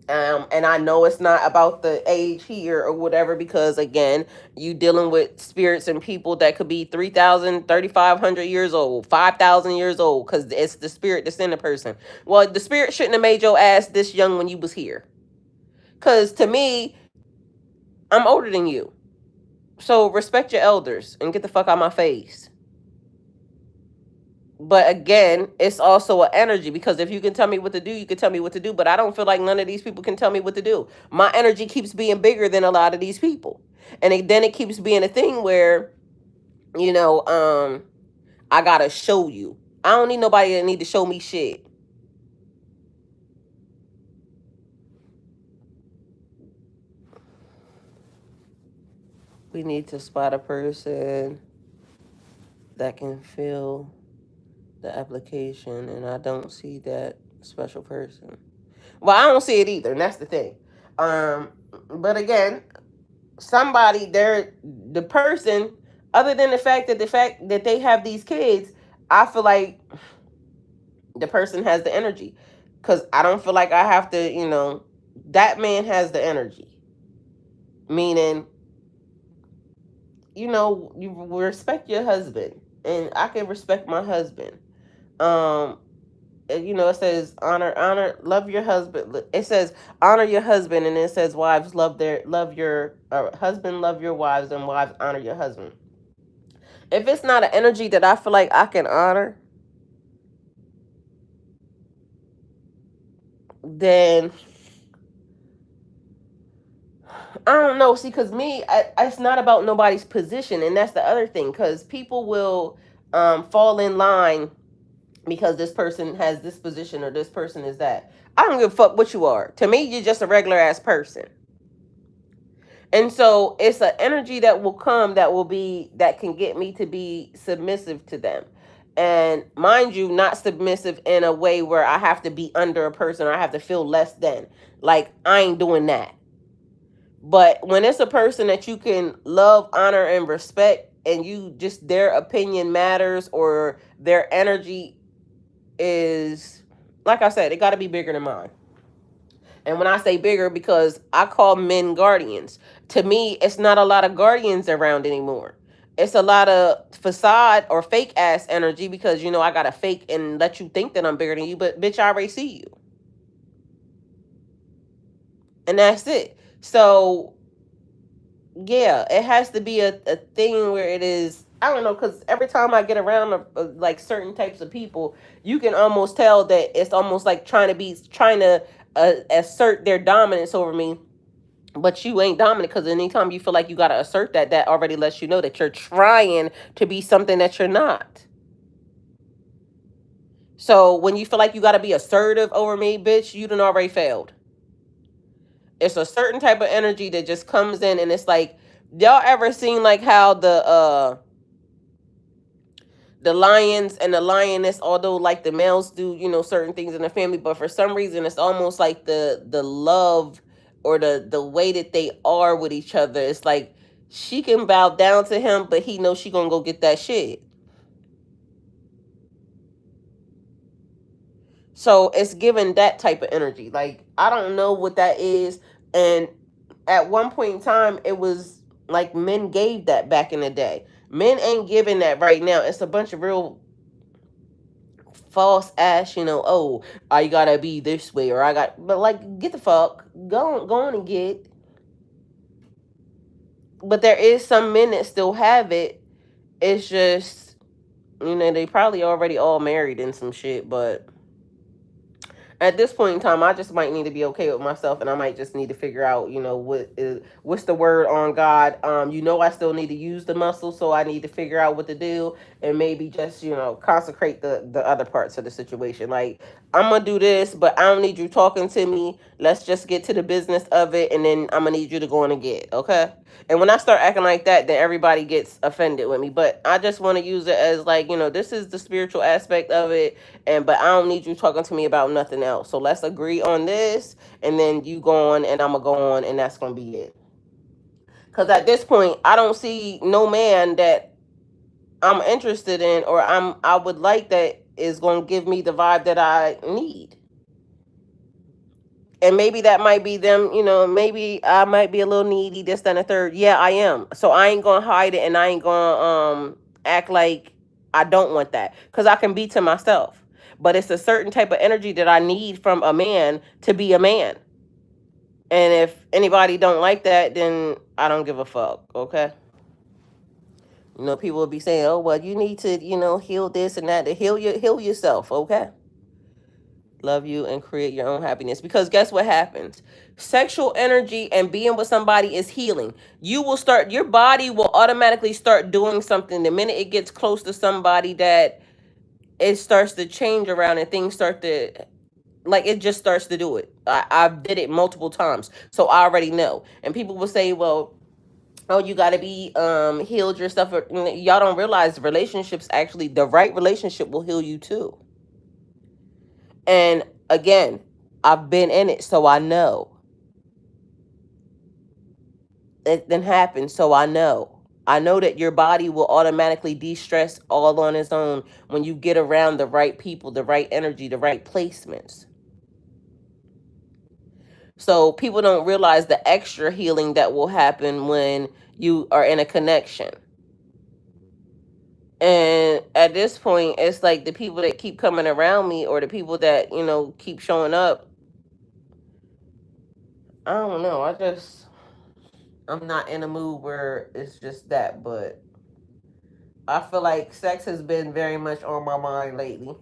And I know it's not about the age here or whatever, because again, you dealing with spirits and people that could be 3,000, 3,500 years old, 5,000 years old, because it's the spirit that's in the person. Well, the spirit shouldn't have made your ass this young when you was here. Because to me, I'm older than you. So respect your elders and get the fuck out of my face. But again, it's also an energy, because if you can tell me what to do, you can tell me what to do. But I don't feel like none of these people can tell me what to do. My energy keeps being bigger than a lot of these people, and then it keeps being a thing where, you know, I gotta show you. I don't need nobody that need to show me shit. We need to spot a person that can fill the application, and I don't see that special person. Well, I don't see it either, and that's the thing. Um, but again, somebody there, the person, other than the fact that they have these kids, I feel like the person has the energy, because I don't feel like I have to. That man has the energy, meaning you respect your husband, and I can respect my husband. Um, it says honor, love your husband. It says honor your husband, and it says wives love your husband, love your wives, and wives honor your husband. If it's not an energy that I feel like I can honor, then I don't know. See, because it's not about nobody's position, and that's the other thing. Because people will fall in line because this person has this position or this person is that. I don't give a fuck what you are. To me, you're just a regular ass person. And so it's an energy that will come that can get me to be submissive to them. And mind you, not submissive in a way where I have to be under a person or I have to feel less than. Like, I ain't doing that. But when it's a person that you can love, honor, and respect, and you just their opinion matters or their energy is, like I said, it got to be bigger than mine. And when I say bigger, because I call men guardians. To me, it's not a lot of guardians around anymore. It's a lot of facade or fake ass energy because, I got to fake and let you think that I'm bigger than you, but bitch, I already see you. And that's it. So, yeah, it has to be a thing where it is, I don't know, because every time I get around like certain types of people, you can almost tell that it's almost like trying to assert their dominance over me. But you ain't dominant, because anytime you feel like you got to assert that already lets you know that you're trying to be something that you're not. So when you feel like you got to be assertive over me, bitch, you done already failed. It's a certain type of energy that just comes in, and it's like, y'all ever seen like how the lions and the lioness, although like the males do, certain things in the family, but for some reason it's almost like the love or the way that they are with each other. It's like she can bow down to him, but he knows she gonna go get that shit. So it's given that type of energy. Like, I don't know what that is. And at one point in time, it was like men gave that back in the day. Men ain't giving that right now. It's a bunch of real false ass, oh, I gotta be this way, or but like, get the fuck, go on and get. But there is some men that still have it. It's just, they probably already all married and some shit, but at this point in time, I just might need to be okay with myself, and I might just need to figure out, what's the word on God. I still need to use the muscle, so I need to figure out what to do, and maybe just, consecrate the other parts of the situation. Like, I'm gonna do this, but I don't need you talking to me. Let's just get to the business of it, and then I'm gonna need you to go on and get, okay? And when I start acting like that, then everybody gets offended with me. But I just want to use it as like, this is the spiritual aspect of it, but I don't need you talking to me about nothing else. So let's agree on this, and then you go on, and I'm gonna go on, and that's gonna be it. Because at this point, I don't see no man that I'm interested in, or I would like, that is gonna give me the vibe that I need. And maybe that might be them, maybe I might be a little needy, this, that, and the third. Yeah, I am. So I ain't gonna hide it, and I ain't gonna act like I don't want that. Because I can be to myself. But it's a certain type of energy that I need from a man to be a man. And if anybody don't like that, then I don't give a fuck, okay? People will be saying, oh, well, you need to, heal this and that, to heal yourself, okay? Love you and create your own happiness. Because guess what happens? Sexual energy and being with somebody is healing. Your body will automatically start doing something the minute it gets close to somebody, that it starts to change around, and things start to, like, it just starts to do it. I did it multiple times, so I already know. And people will say, well, Oh, you got to be healed yourself. Y'all don't realize relationships actually, the right relationship will heal you too. And again, I've been in it, so I know it then happens. So I know that your body will automatically de-stress all on its own when you get around the right people, the right energy, the right placements. So people don't realize the extra healing that will happen when you are in a connection. And at this point, it's like the people that keep coming around me, or the people that, keep showing up. I don't know. I'm not in a mood where it's just that, but I feel like sex has been very much on my mind lately.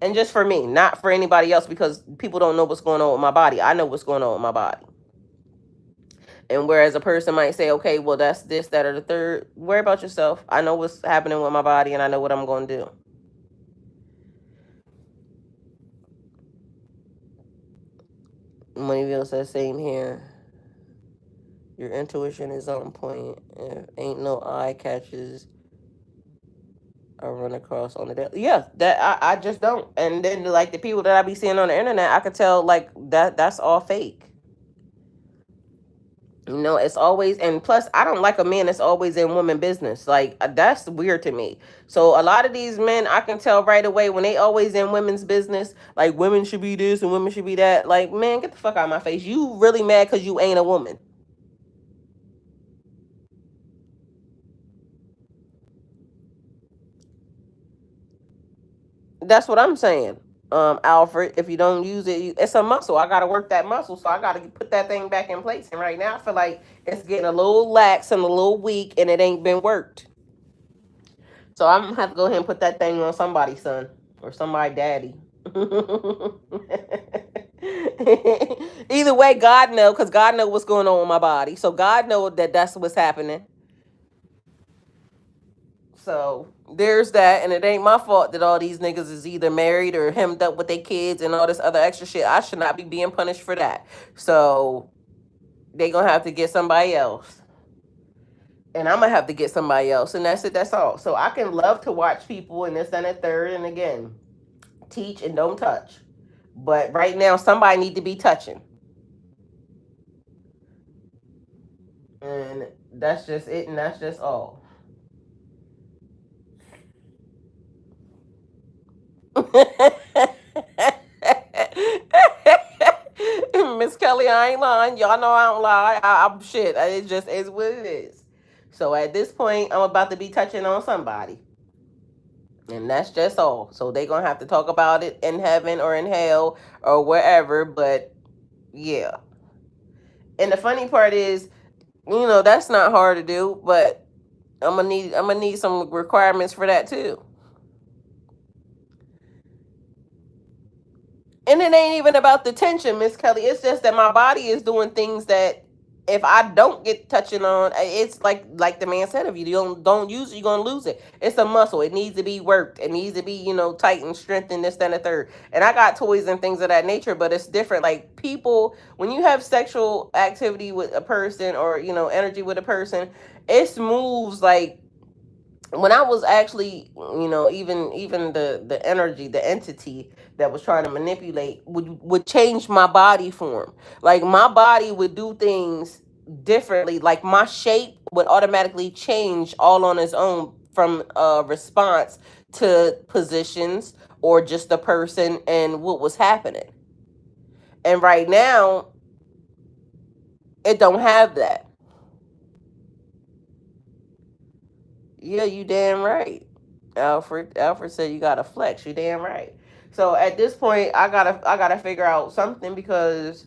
And just for me, not for anybody else, because people don't know what's going on with my body. I know what's going on with my body. And whereas a person might say, okay, well, that's this, that, or the third, worry about yourself. I know what's happening with my body, and I know what I'm going to do. Moneyville says, same here. Your intuition is on point. Ain't no eye catches I run across on the daily. Yeah, that I just don't. And then like the people that I be seeing on the internet, I could tell like that's all fake. It's always, and plus I don't like a man that's always in women business. Like that's weird to me. So a lot of these men, I can tell right away when they always in women's business, like women should be this and women should be that. Like, man, get the fuck out of my face. You really mad because you ain't a woman. That's what I'm saying. Alfred, if you don't use it, it's a muscle. I gotta work that muscle, so I gotta put that thing back in place. And right now, I feel like it's getting a little lax and a little weak, and it ain't been worked. So I'm gonna have to go ahead and put that thing on somebody's son or somebody daddy. Either way, God know, because God know what's going on with my body. So God know that that's what's happening. So there's that, and it ain't my fault that all these niggas is either married or hemmed up with their kids and all this other extra shit. I should not be being punished for that. So they gonna have to get somebody else, and I'm gonna have to get somebody else, and that's it. That's all. So I can love to watch people and this and that third, and again, teach and don't touch. But right now, somebody need to be touching, and that's just it, and that's just all. Miss Kelly, I ain't lying. Y'all know I don't lie. I'm shit. It just is what it is. So at this point, I'm about to be touching on somebody. And that's just all. So they gonna have to talk about it in heaven or in hell or wherever. But yeah. And the funny part is, that's not hard to do, but I'm gonna need some requirements for that too. And it ain't even about the tension, Miss Kelly. It's just that my body is doing things that if I don't get touching on, it's like the man said, if you don't use it, you're gonna lose it. It's a muscle. It needs to be worked. It needs to be, tightened, strengthened, this, that, and the third. And I got toys and things of that nature, but it's different. Like people, when you have sexual activity with a person or, energy with a person, it moves like when I was actually, even the energy, the entity that was trying to manipulate would change my body form. Like my body would do things differently. Like my shape would automatically change all on its own from response to positions or just the person and what was happening. And right now, it don't have that. Yeah, you damn right. Alfred said you gotta flex. You damn right. So at this point, I gotta figure out something because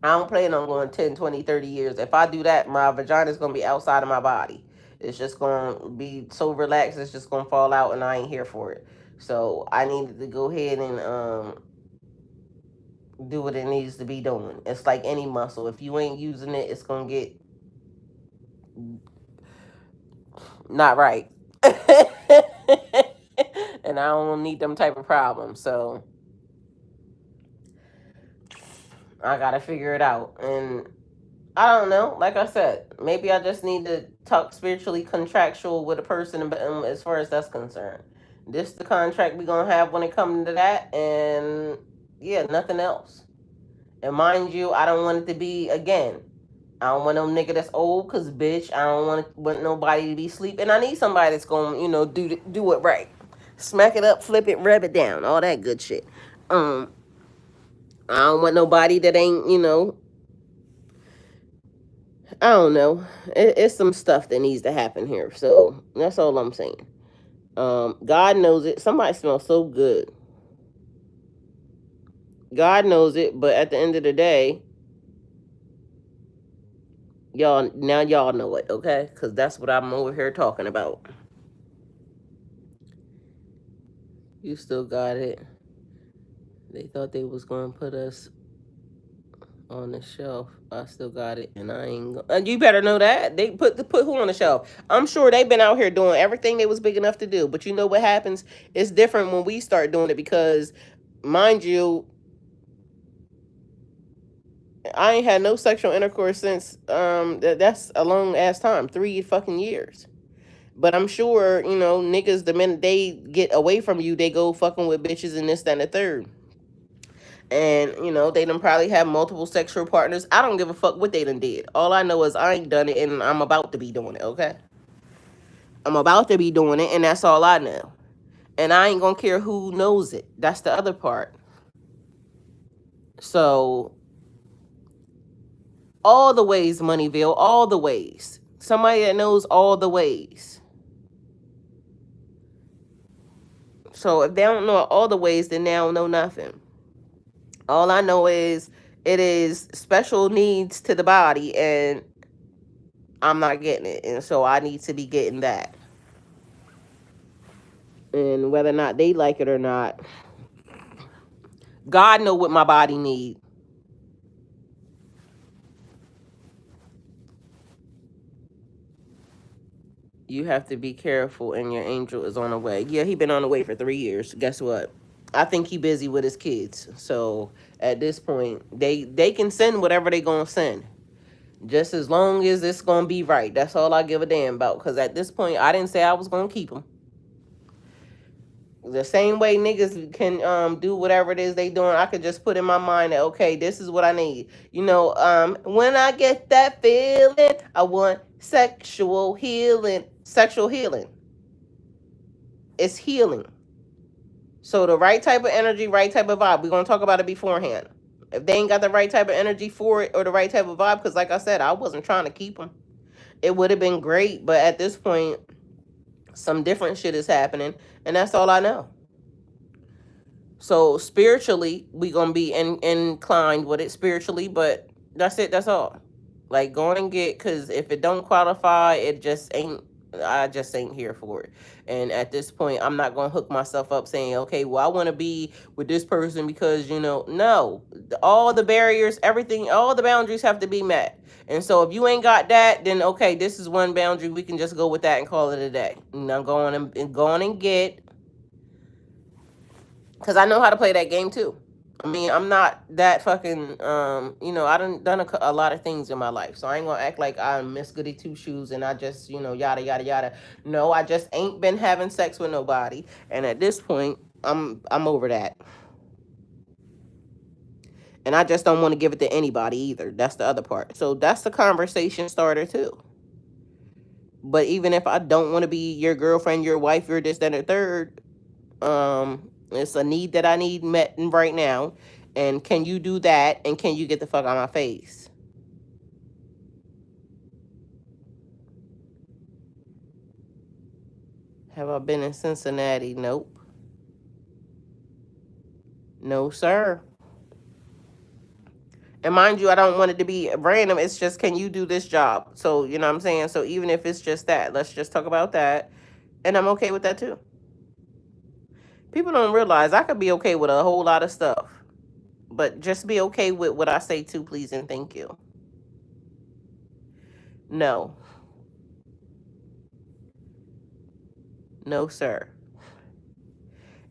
I don't plan on going 10, 20, 30 years. If I do that, my vagina is gonna be outside of my body. It's just gonna be so relaxed. It's just gonna fall out, and I ain't here for it. So I needed to go ahead and do what it needs to be doing. It's like any muscle. If you ain't using it, it's gonna get not right. And I don't need them type of problems. So I gotta figure it out. And I don't know. Like I said, maybe I just need to talk spiritually contractual with a person, as far as that's concerned. This the contract we gonna have when it comes to that, and yeah, nothing else. And mind you, I don't want it to be again. I don't want no nigga that's old, cause bitch, I don't want nobody to be sleeping. I need somebody that's gonna, do it right, smack it up, flip it, rub it down, all that good shit. Um, I don't want nobody that ain't, I don't know. It's some stuff that needs to happen here. So that's all I'm saying. God knows it. Somebody smells so good. God knows it, but at the end of the day, y'all know it, okay? Because that's what I'm over here talking about. You still got it. They thought they was going to put us on the shelf. I still got it, and I ain't. You better know that they put who on the shelf. I'm sure they've been out here doing everything they was big enough to do. But you know what happens? It's different when we start doing it because, mind you, I ain't had no sexual intercourse since that's a long ass time, 3 fucking years. But I'm sure niggas the minute they get away from you, they go fucking with bitches and this, that, and the third. And they done probably have multiple sexual partners. I don't give a fuck what they done did. All I know is I ain't done it, and I'm about to be doing it. Okay, I'm about to be doing it, and that's all I know. And I ain't gonna care who knows it. That's the other part. So all the ways, Moneyville, all the ways. Somebody that knows all the ways. So if they don't know all the ways, then they don't know nothing. All I know is it is special needs to the body, and I'm not getting it, and so I need to be getting that. And whether or not they like it or not, God know what my body need. You have to be careful, and your angel is on the way. Yeah, he been on the way for 3 years. Guess what? I think he busy with his kids. So at this point, they can send whatever they gonna send, just as long as it's gonna be right. That's all I give a damn about. Cause at this point, I didn't say I was gonna keep them. The same way niggas can do whatever it is they doing, I could just put in my mind that okay, this is what I need. When I get that feeling, I want sexual healing. Sexual healing. It's healing. So the right type of energy, right type of vibe. We're gonna talk about it beforehand. If they ain't got the right type of energy for it or the right type of vibe, because like I said, I wasn't trying to keep them. It would have been great, but at this point, some different shit is happening, and that's all I know. So spiritually, we gonna be inclined with it spiritually, but that's it. That's all. Like go and get, because if it don't qualify, it just ain't. I just ain't here for it. And at this point, I'm not gonna hook myself up saying, okay, well, I want to be with this person because no, all the barriers, everything, all the boundaries have to be met. And so if you ain't got that, then okay, this is one boundary. We can just go with that and call it a day. Now go on and get, because I know how to play that game too. I mean, I'm not that fucking, I done a lot of things in my life. So I ain't gonna act like I'm Miss Goody Two Shoes and I just, yada, yada, yada. No, I just ain't been having sex with nobody. And at this point, I'm over that. And I just don't want to give it to anybody either. That's the other part. So that's the conversation starter too. But even if I don't want to be your girlfriend, your wife, your this, that, and the third, it's a need that I need met right now. And can you do that? And can you get the fuck out of my face? Have I been in Cincinnati? Nope. No, sir. And mind you, I don't want it to be random. It's just, can you do this job? So, you know what I'm saying? So even if it's just that, let's just talk about that. And I'm okay with that too. People don't realize I could be okay with a whole lot of stuff. But just be okay with what I say too, please and thank you. No. No, sir.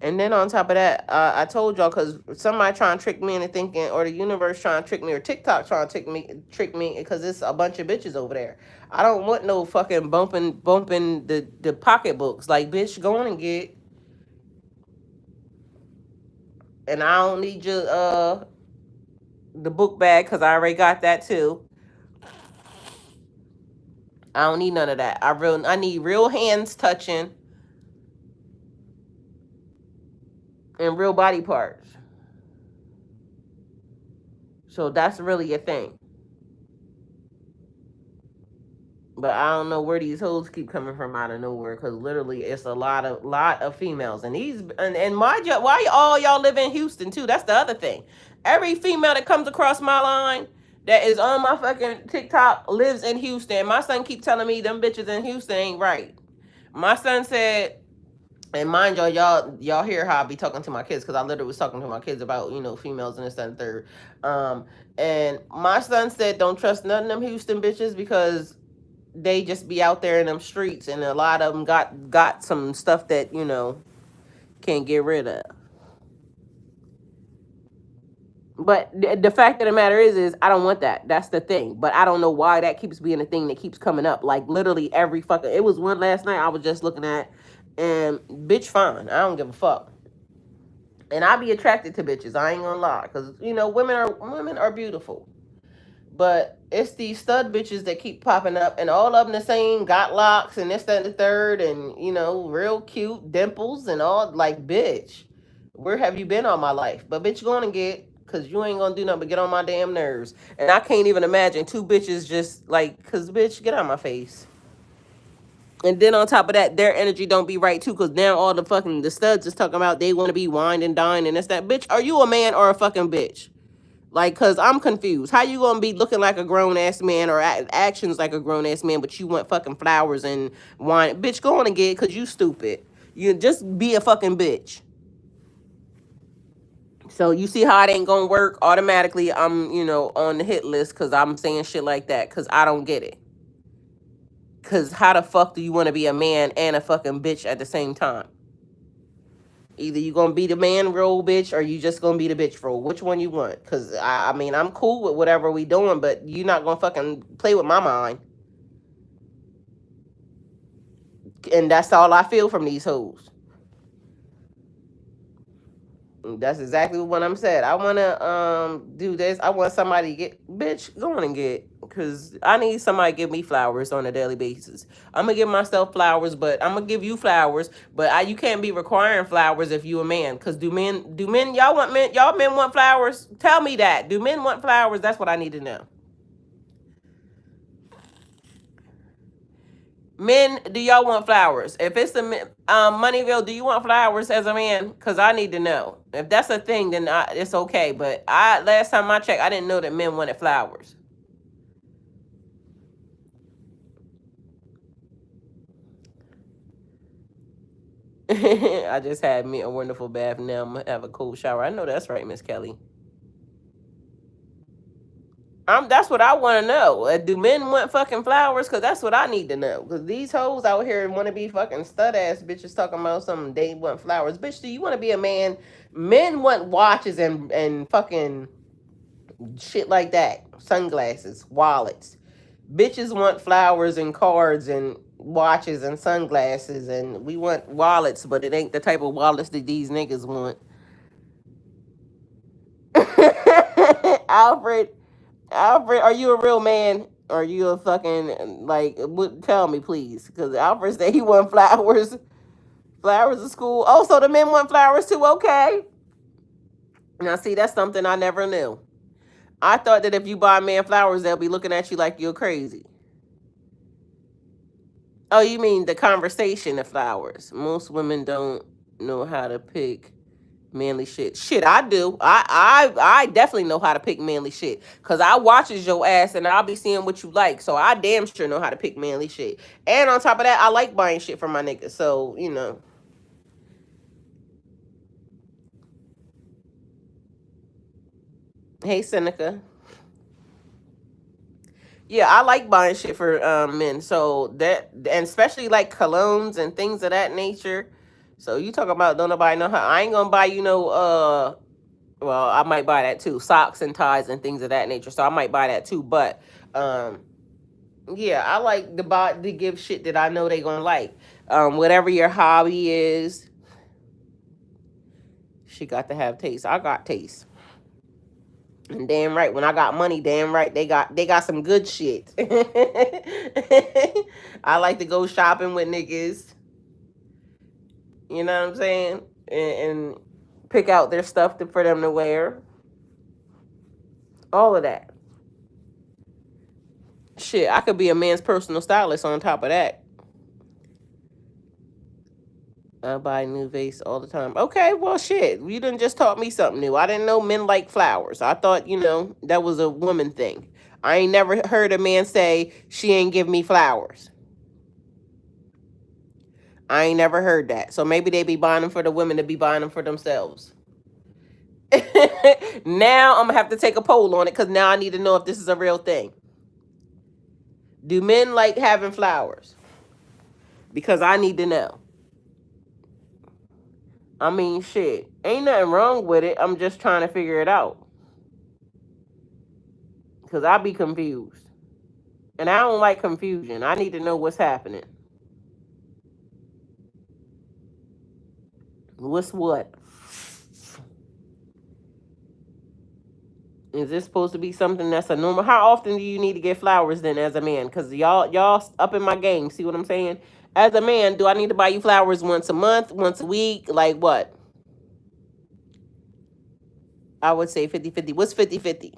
And then on top of that, I told y'all because somebody trying to trick me into thinking, or the universe trying to trick me, or TikTok trying to trick me, because it's a bunch of bitches over there. I don't want no fucking bumping the pocketbooks. Like, bitch, go on and get. And I don't need your the book bag because I already got that too. I don't need none of that. I need real hands touching and real body parts. So that's really a thing. But I don't know where these hoes keep coming from out of nowhere, because literally it's a lot of females, and these and my why all y'all live in Houston too? That's the other thing. Every female that comes across my line that is on my fucking TikTok lives in Houston. My son keep telling me them bitches in Houston ain't right. My son said, and mind y'all, y'all hear how I be talking to my kids, because I literally was talking to my kids about, females and this and the third. And my son said, don't trust none of them Houston bitches, because they just be out there in them streets, and a lot of them got some stuff that can't get rid of. But the fact of the matter is I don't want that. That's the thing. But I don't know why that keeps being a thing that keeps coming up. Like, literally every fucking. It was one last night I was just looking at, and bitch, fine. I don't give a fuck. And I be attracted to bitches. I ain't gonna lie, because women are beautiful. But it's these stud bitches that keep popping up, and all of them the same, got locks and this, that, and the third, and real cute dimples and all. Like, bitch, where have you been all my life? But bitch, gonna get, because you ain't gonna do nothing but get on my damn nerves. And I can't even imagine two bitches just like, because bitch, get out of my face. And then on top of that, their energy don't be right too, because now all the studs is talking about they want to be wined and dined and that's that. Bitch, are you a man or a fucking bitch? Like, cause I'm confused. How you gonna be looking like a grown ass man, or actions like a grown ass man, but you want fucking flowers and wine? Bitch, go on and get it, cause you stupid. You just be a fucking bitch. So you see how it ain't gonna work automatically. I'm on the hit list because I'm saying shit like that, because I don't get it. Cause how the fuck do you want to be a man and a fucking bitch at the same time? Either you gonna be the man role bitch, or you just gonna be the bitch role. Which one you want? Cause I mean, I'm cool with whatever we doing, but you not gonna fucking play with my mind. And that's all I feel from these hoes. That's exactly what I'm saying. I wanna do this. I want somebody to get, bitch, go on and get, cause I need somebody to give me flowers on a daily basis. I'm gonna give myself flowers, but I'm gonna give you flowers. But you can't be requiring flowers if you a man. Cause do men y'all men want flowers? Tell me that. Do men want flowers? That's what I need to know. Men, do y'all want flowers? If it's the Moneyville, do you want flowers as a man? Cause I need to know. If that's a thing, then it's okay. But last time I checked, I didn't know that men wanted flowers. I just had me a wonderful bath. Now I'm gonna have a cold shower. I know that's right, Miss Kelly. That's what I want to know. Do men want fucking flowers? Cause that's what I need to know. Cause these hoes out here want to be fucking stud ass bitches talking about something they want flowers. Bitch, do you want to be a man? Men want watches and fucking shit like that. Sunglasses, wallets. Bitches want flowers and cards and watches and sunglasses, and we want wallets, but it ain't the type of wallets that these niggas want. Alfred, Alfred, are you a real man? Are you a fucking tell me please, because Alfred said he want flowers, flowers at school. Oh, so the men want flowers too? Okay. Now see, that's something I never knew. I thought that if you buy a man flowers, they'll be looking at you like you're crazy. Oh, you mean the conversation of flowers? Most women don't know how to pick manly shit. Shit, I do. I definitely know how to pick manly shit. Cause I watches your ass and I'll be seeing what you like. So I damn sure know how to pick manly shit. And on top of that, I like buying shit from my niggas. So, Hey Seneca. Yeah, I like buying shit for men. So that, and especially like colognes and things of that nature. So you talking about don't nobody know how? I ain't gonna buy you no. Well, I might buy that too. Socks and ties and things of that nature. So I might buy that too. But um, yeah, I like to give shit that I know they gonna like. Whatever your hobby is, she got to have taste. I got taste. And damn right, when I got money, damn right, they got some good shit. I like to go shopping with niggas. You know what I'm saying? And pick out their stuff for them to wear. All of that. Shit, I could be a man's personal stylist on top of that. I buy new vase all the time. Okay, well, shit. You done just taught me something new. I didn't know men like flowers. I thought, that was a woman thing. I ain't never heard a man say, she ain't give me flowers. I ain't never heard that. So maybe they be buying them for the women to be buying them for themselves. Now I'm going to have to take a poll on it because now I need to know if this is a real thing. Do men like having flowers? Because I need to know. I mean, shit. Ain't nothing wrong with it. I'm just trying to figure it out. Because I be confused. And I don't like confusion. I need to know what's happening. What's what? Is this supposed to be something that's a normal? How often do you need to get flowers then as a man? Because y'all up in my game. See what I'm saying? As a man, do I need to buy you flowers once a month, once a week? Like what? I would say 50-50. What's 50-50?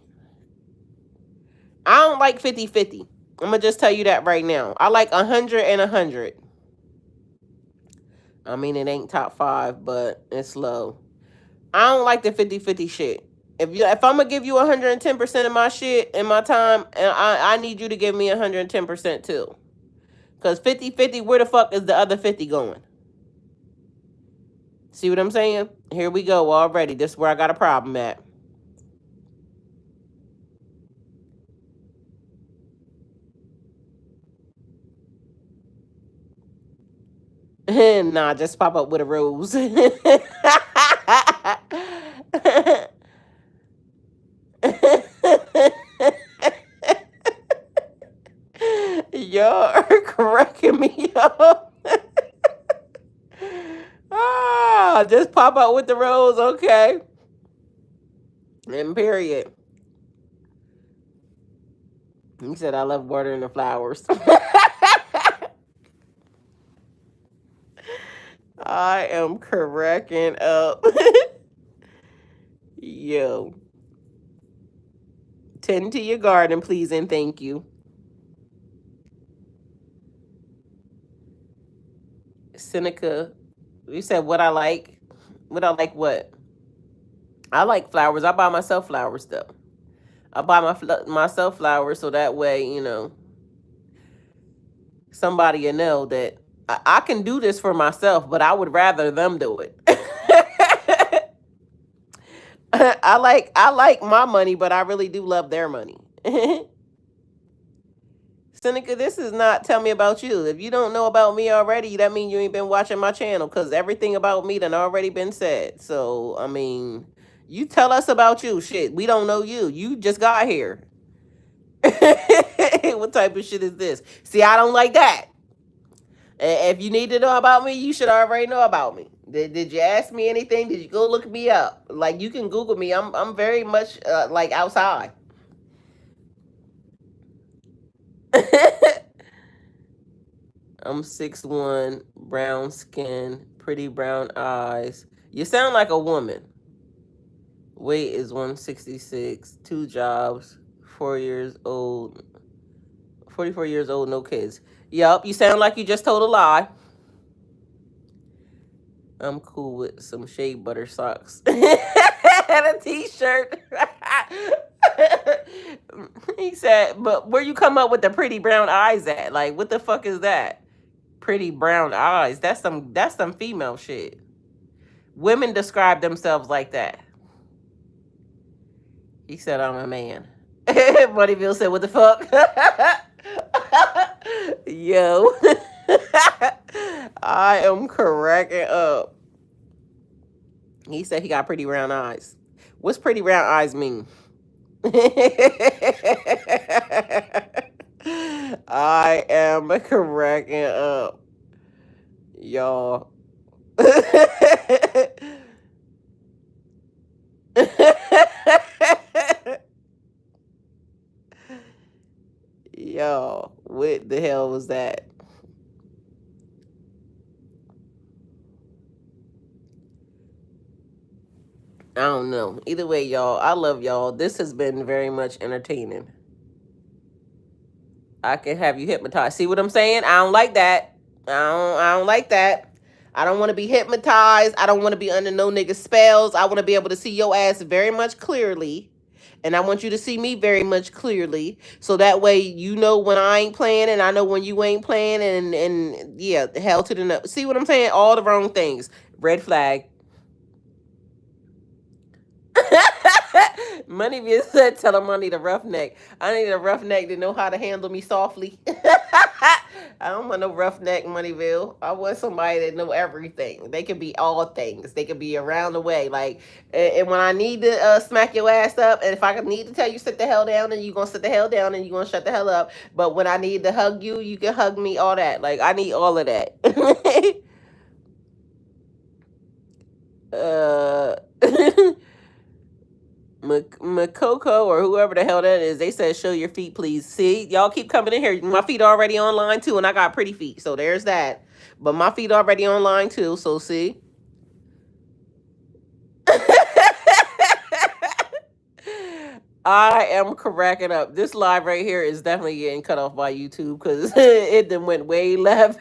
I don't like 50-50. I'm going to just tell you that right now. I like 100 and 100. I mean, it ain't top 5, but it's low. I don't like the 50-50 shit. If I'm going to give you 110% of my shit in my time, and I need you to give me 110% too. Because 50-50, where the fuck is the other 50 going? See what I'm saying? Here we go already. This is where I got a problem at. Nah, just pop up with a rose. Y'all are cracking me up. Just pop out with the rose, okay? And period. He said, I love watering the flowers. I am cracking up. Yo. Tend to your garden, please, and thank you. Seneca, you said what I like. What I like what? I like flowers. I buy myself flowers, though. I buy myself flowers so that way, somebody will know that I can do this for myself, but I would rather them do it. I like my money, but I really do love their money. Seneca, this is not tell me about you. If you don't know about me already, that means you ain't been watching my channel because everything about me done already been said. So, I mean, you tell us about you. Shit, we don't know you. You just got here. What type of shit is this? See, I don't like that. If you need to know about me, you should already know about me. Did you ask me anything? Did you go look me up? Like, you can Google me. I'm very much like outside. I'm 6'1", brown skin, pretty brown eyes. You sound like a woman. Weight is 166, 2 jobs, 4 years old, 44 years old, no kids. Yup, you sound like you just told a lie. I'm cool with some shea butter socks and a t-shirt. He said, but where you come up with the pretty brown eyes at? Like, what the fuck is that? Pretty brown eyes. That's some female shit. Women describe themselves like that. He said, I'm a man. Buddyville said, what the fuck? Yo. I am cracking up. He said he got pretty round eyes. What's pretty round eyes mean? I am cracking up, y'all. Yo, what the hell was that? I don't know. Either way, y'all, I love y'all. This has been very much entertaining. I can have you hypnotized. See what I'm saying? I don't like that. I don't like that. I don't want to be hypnotized. I don't want to be under no nigga spells. I want to be able to see your ass very much clearly. And I want you to see me very much clearly. So that way you know when I ain't playing and I know when you ain't playing and yeah, hell to the no. See what I'm saying? All the wrong things. Red flag. Moneyville said, "Tell him I need a roughneck. I need a roughneck to know how to handle me softly." I don't want no roughneck, Moneyville. I want somebody that know everything. They can be all things. They can be around the way. Like, and when I need to smack your ass up, and if I need to tell you sit the hell down, then you gonna sit the hell down, and you gonna shut the hell up. But when I need to hug you, you can hug me. All that. Like, I need all of that. uh. Makoko or whoever the hell that is, they said show your feet, please. See, y'all keep coming in here. My feet are already online too, and I got pretty feet, so there's that. But my feet already online too, so see. I am cracking up. This live right here is definitely getting cut off by YouTube because it then went way left.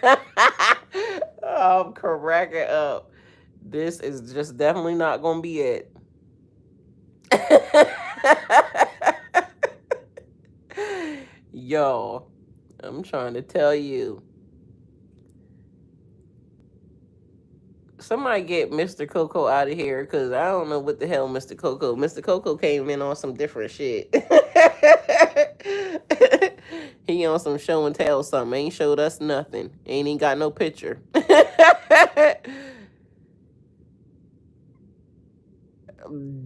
I'm cracking up. This is just definitely not gonna be it. Yo, I'm trying to tell you. Somebody get Mr. Coco out of here because I don't know what the hell Mr. Coco. Mr. Coco came in on some different shit. He on some show and tell something. Ain't showed us nothing. Ain't even got no picture.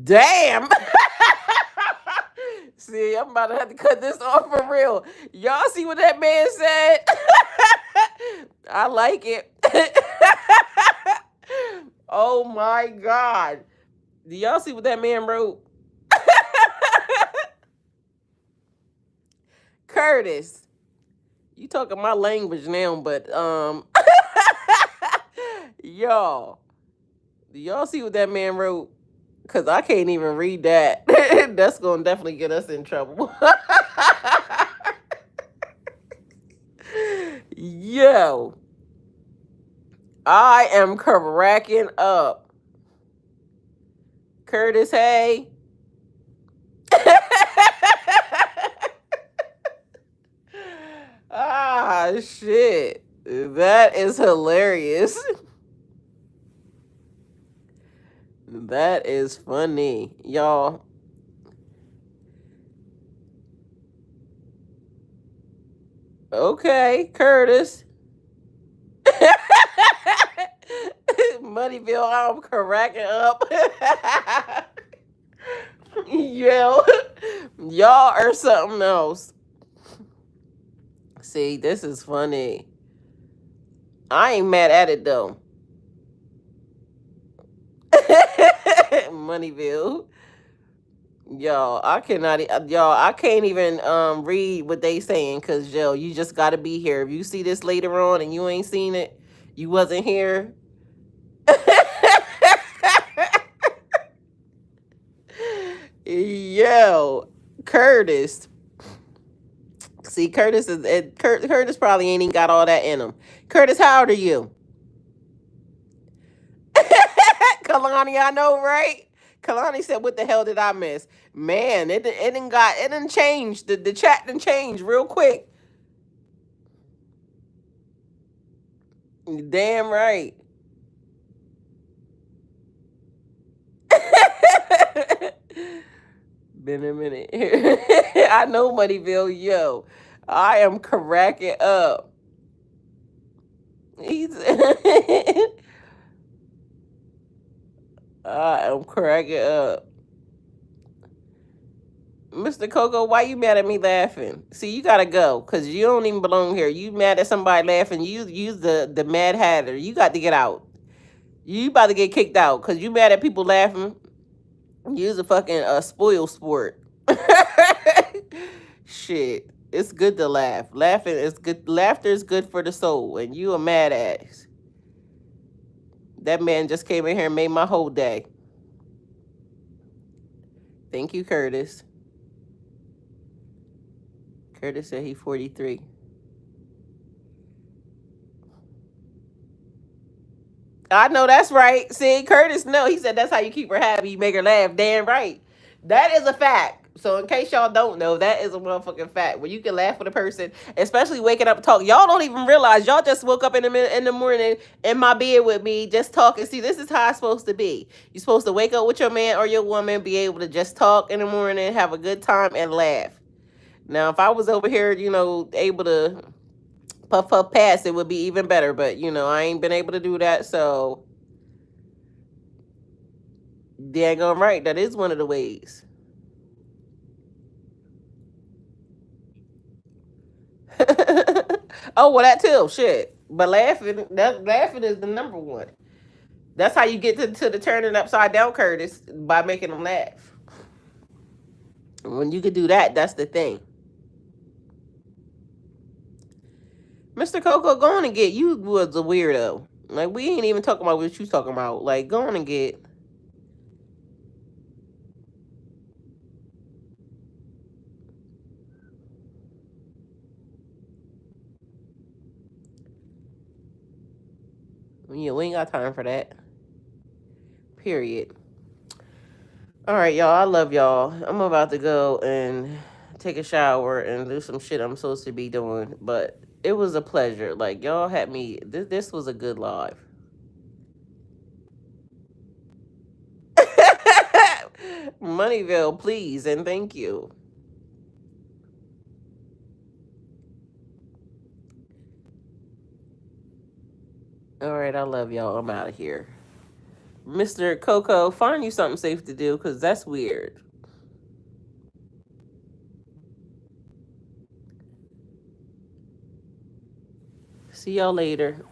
Damn. See, I'm about to have to cut this off for real. Y'all see what that man said? I like it. Oh my God. Do y'all see what that man wrote? Curtis, you talking my language now, but y'all, do y'all see what that man wrote? Cause I can't even read that. That's gonna definitely get us in trouble. Yo, I am cracking up. Curtis, hey. Ah, shit. That is hilarious. That is funny. Y'all. Okay, Curtis. Moneyville, I'm cracking up. Yo, y'all are something else. See, this is funny. I ain't mad at it though. Moneyville. Y'all, I cannot. Y'all, I can't even read what they saying because yo, you just got to be here. If you see this later on and you ain't seen it, you wasn't here. Yo, Curtis. See, Curtis is Curtis probably ain't even got all that in him. Curtis, how old are you? Kalani, I know, right? Kalani said, "What the hell did I miss?" Man, it didn't change. The chat didn't change real quick. Damn right. Been a minute. I know Moneyville, yo. I am cracking up. He's I'm cracking up. Mr. Coco, why you mad at me laughing? See, you gotta go, cause you don't even belong here. You mad at somebody laughing? You the Mad Hatter. You got to get out. You about to get kicked out, cause you mad at people laughing. You's a fucking spoil sport. Shit, it's good to laugh. Laughing is good. Laughter is good for the soul, and you a mad ass. That man just came in here and made my whole day. Thank you, Curtis. Curtis said he 43. I know that's right. See, Curtis, no, he said that's how you keep her happy. You make her laugh. Damn right. That is a fact. So in case y'all don't know, that is a motherfucking fact. When you can laugh with a person, especially waking up talk, y'all don't even realize y'all just woke up in the morning in my bed with me, just talking. See, this is how it's supposed to be. You're supposed to wake up with your man or your woman, be able to just talk in the morning, have a good time, and laugh. Now, if I was over here, able to puff puff pass, it would be even better. But I ain't been able to do that, so dang on right. That is one of the ways. Oh well, that too. Shit, but laughing is the number one. That's how you get to the turning upside down, Curtis, by making them laugh. When you can do that, that's the thing. Mr. Coco, go on and get you was a weirdo. Like we ain't even talking about what you talking about. Like go on and get. Yeah, we ain't got time for that. Period. All right, y'all. I love y'all. I'm about to go and take a shower and do some shit I'm supposed to be doing. But it was a pleasure. Like y'all had me. This was a good live. Moneyville, please and thank you. All right, I love y'all. I'm out of here. Mr. Coco, find you something safe to do because that's weird. See y'all later.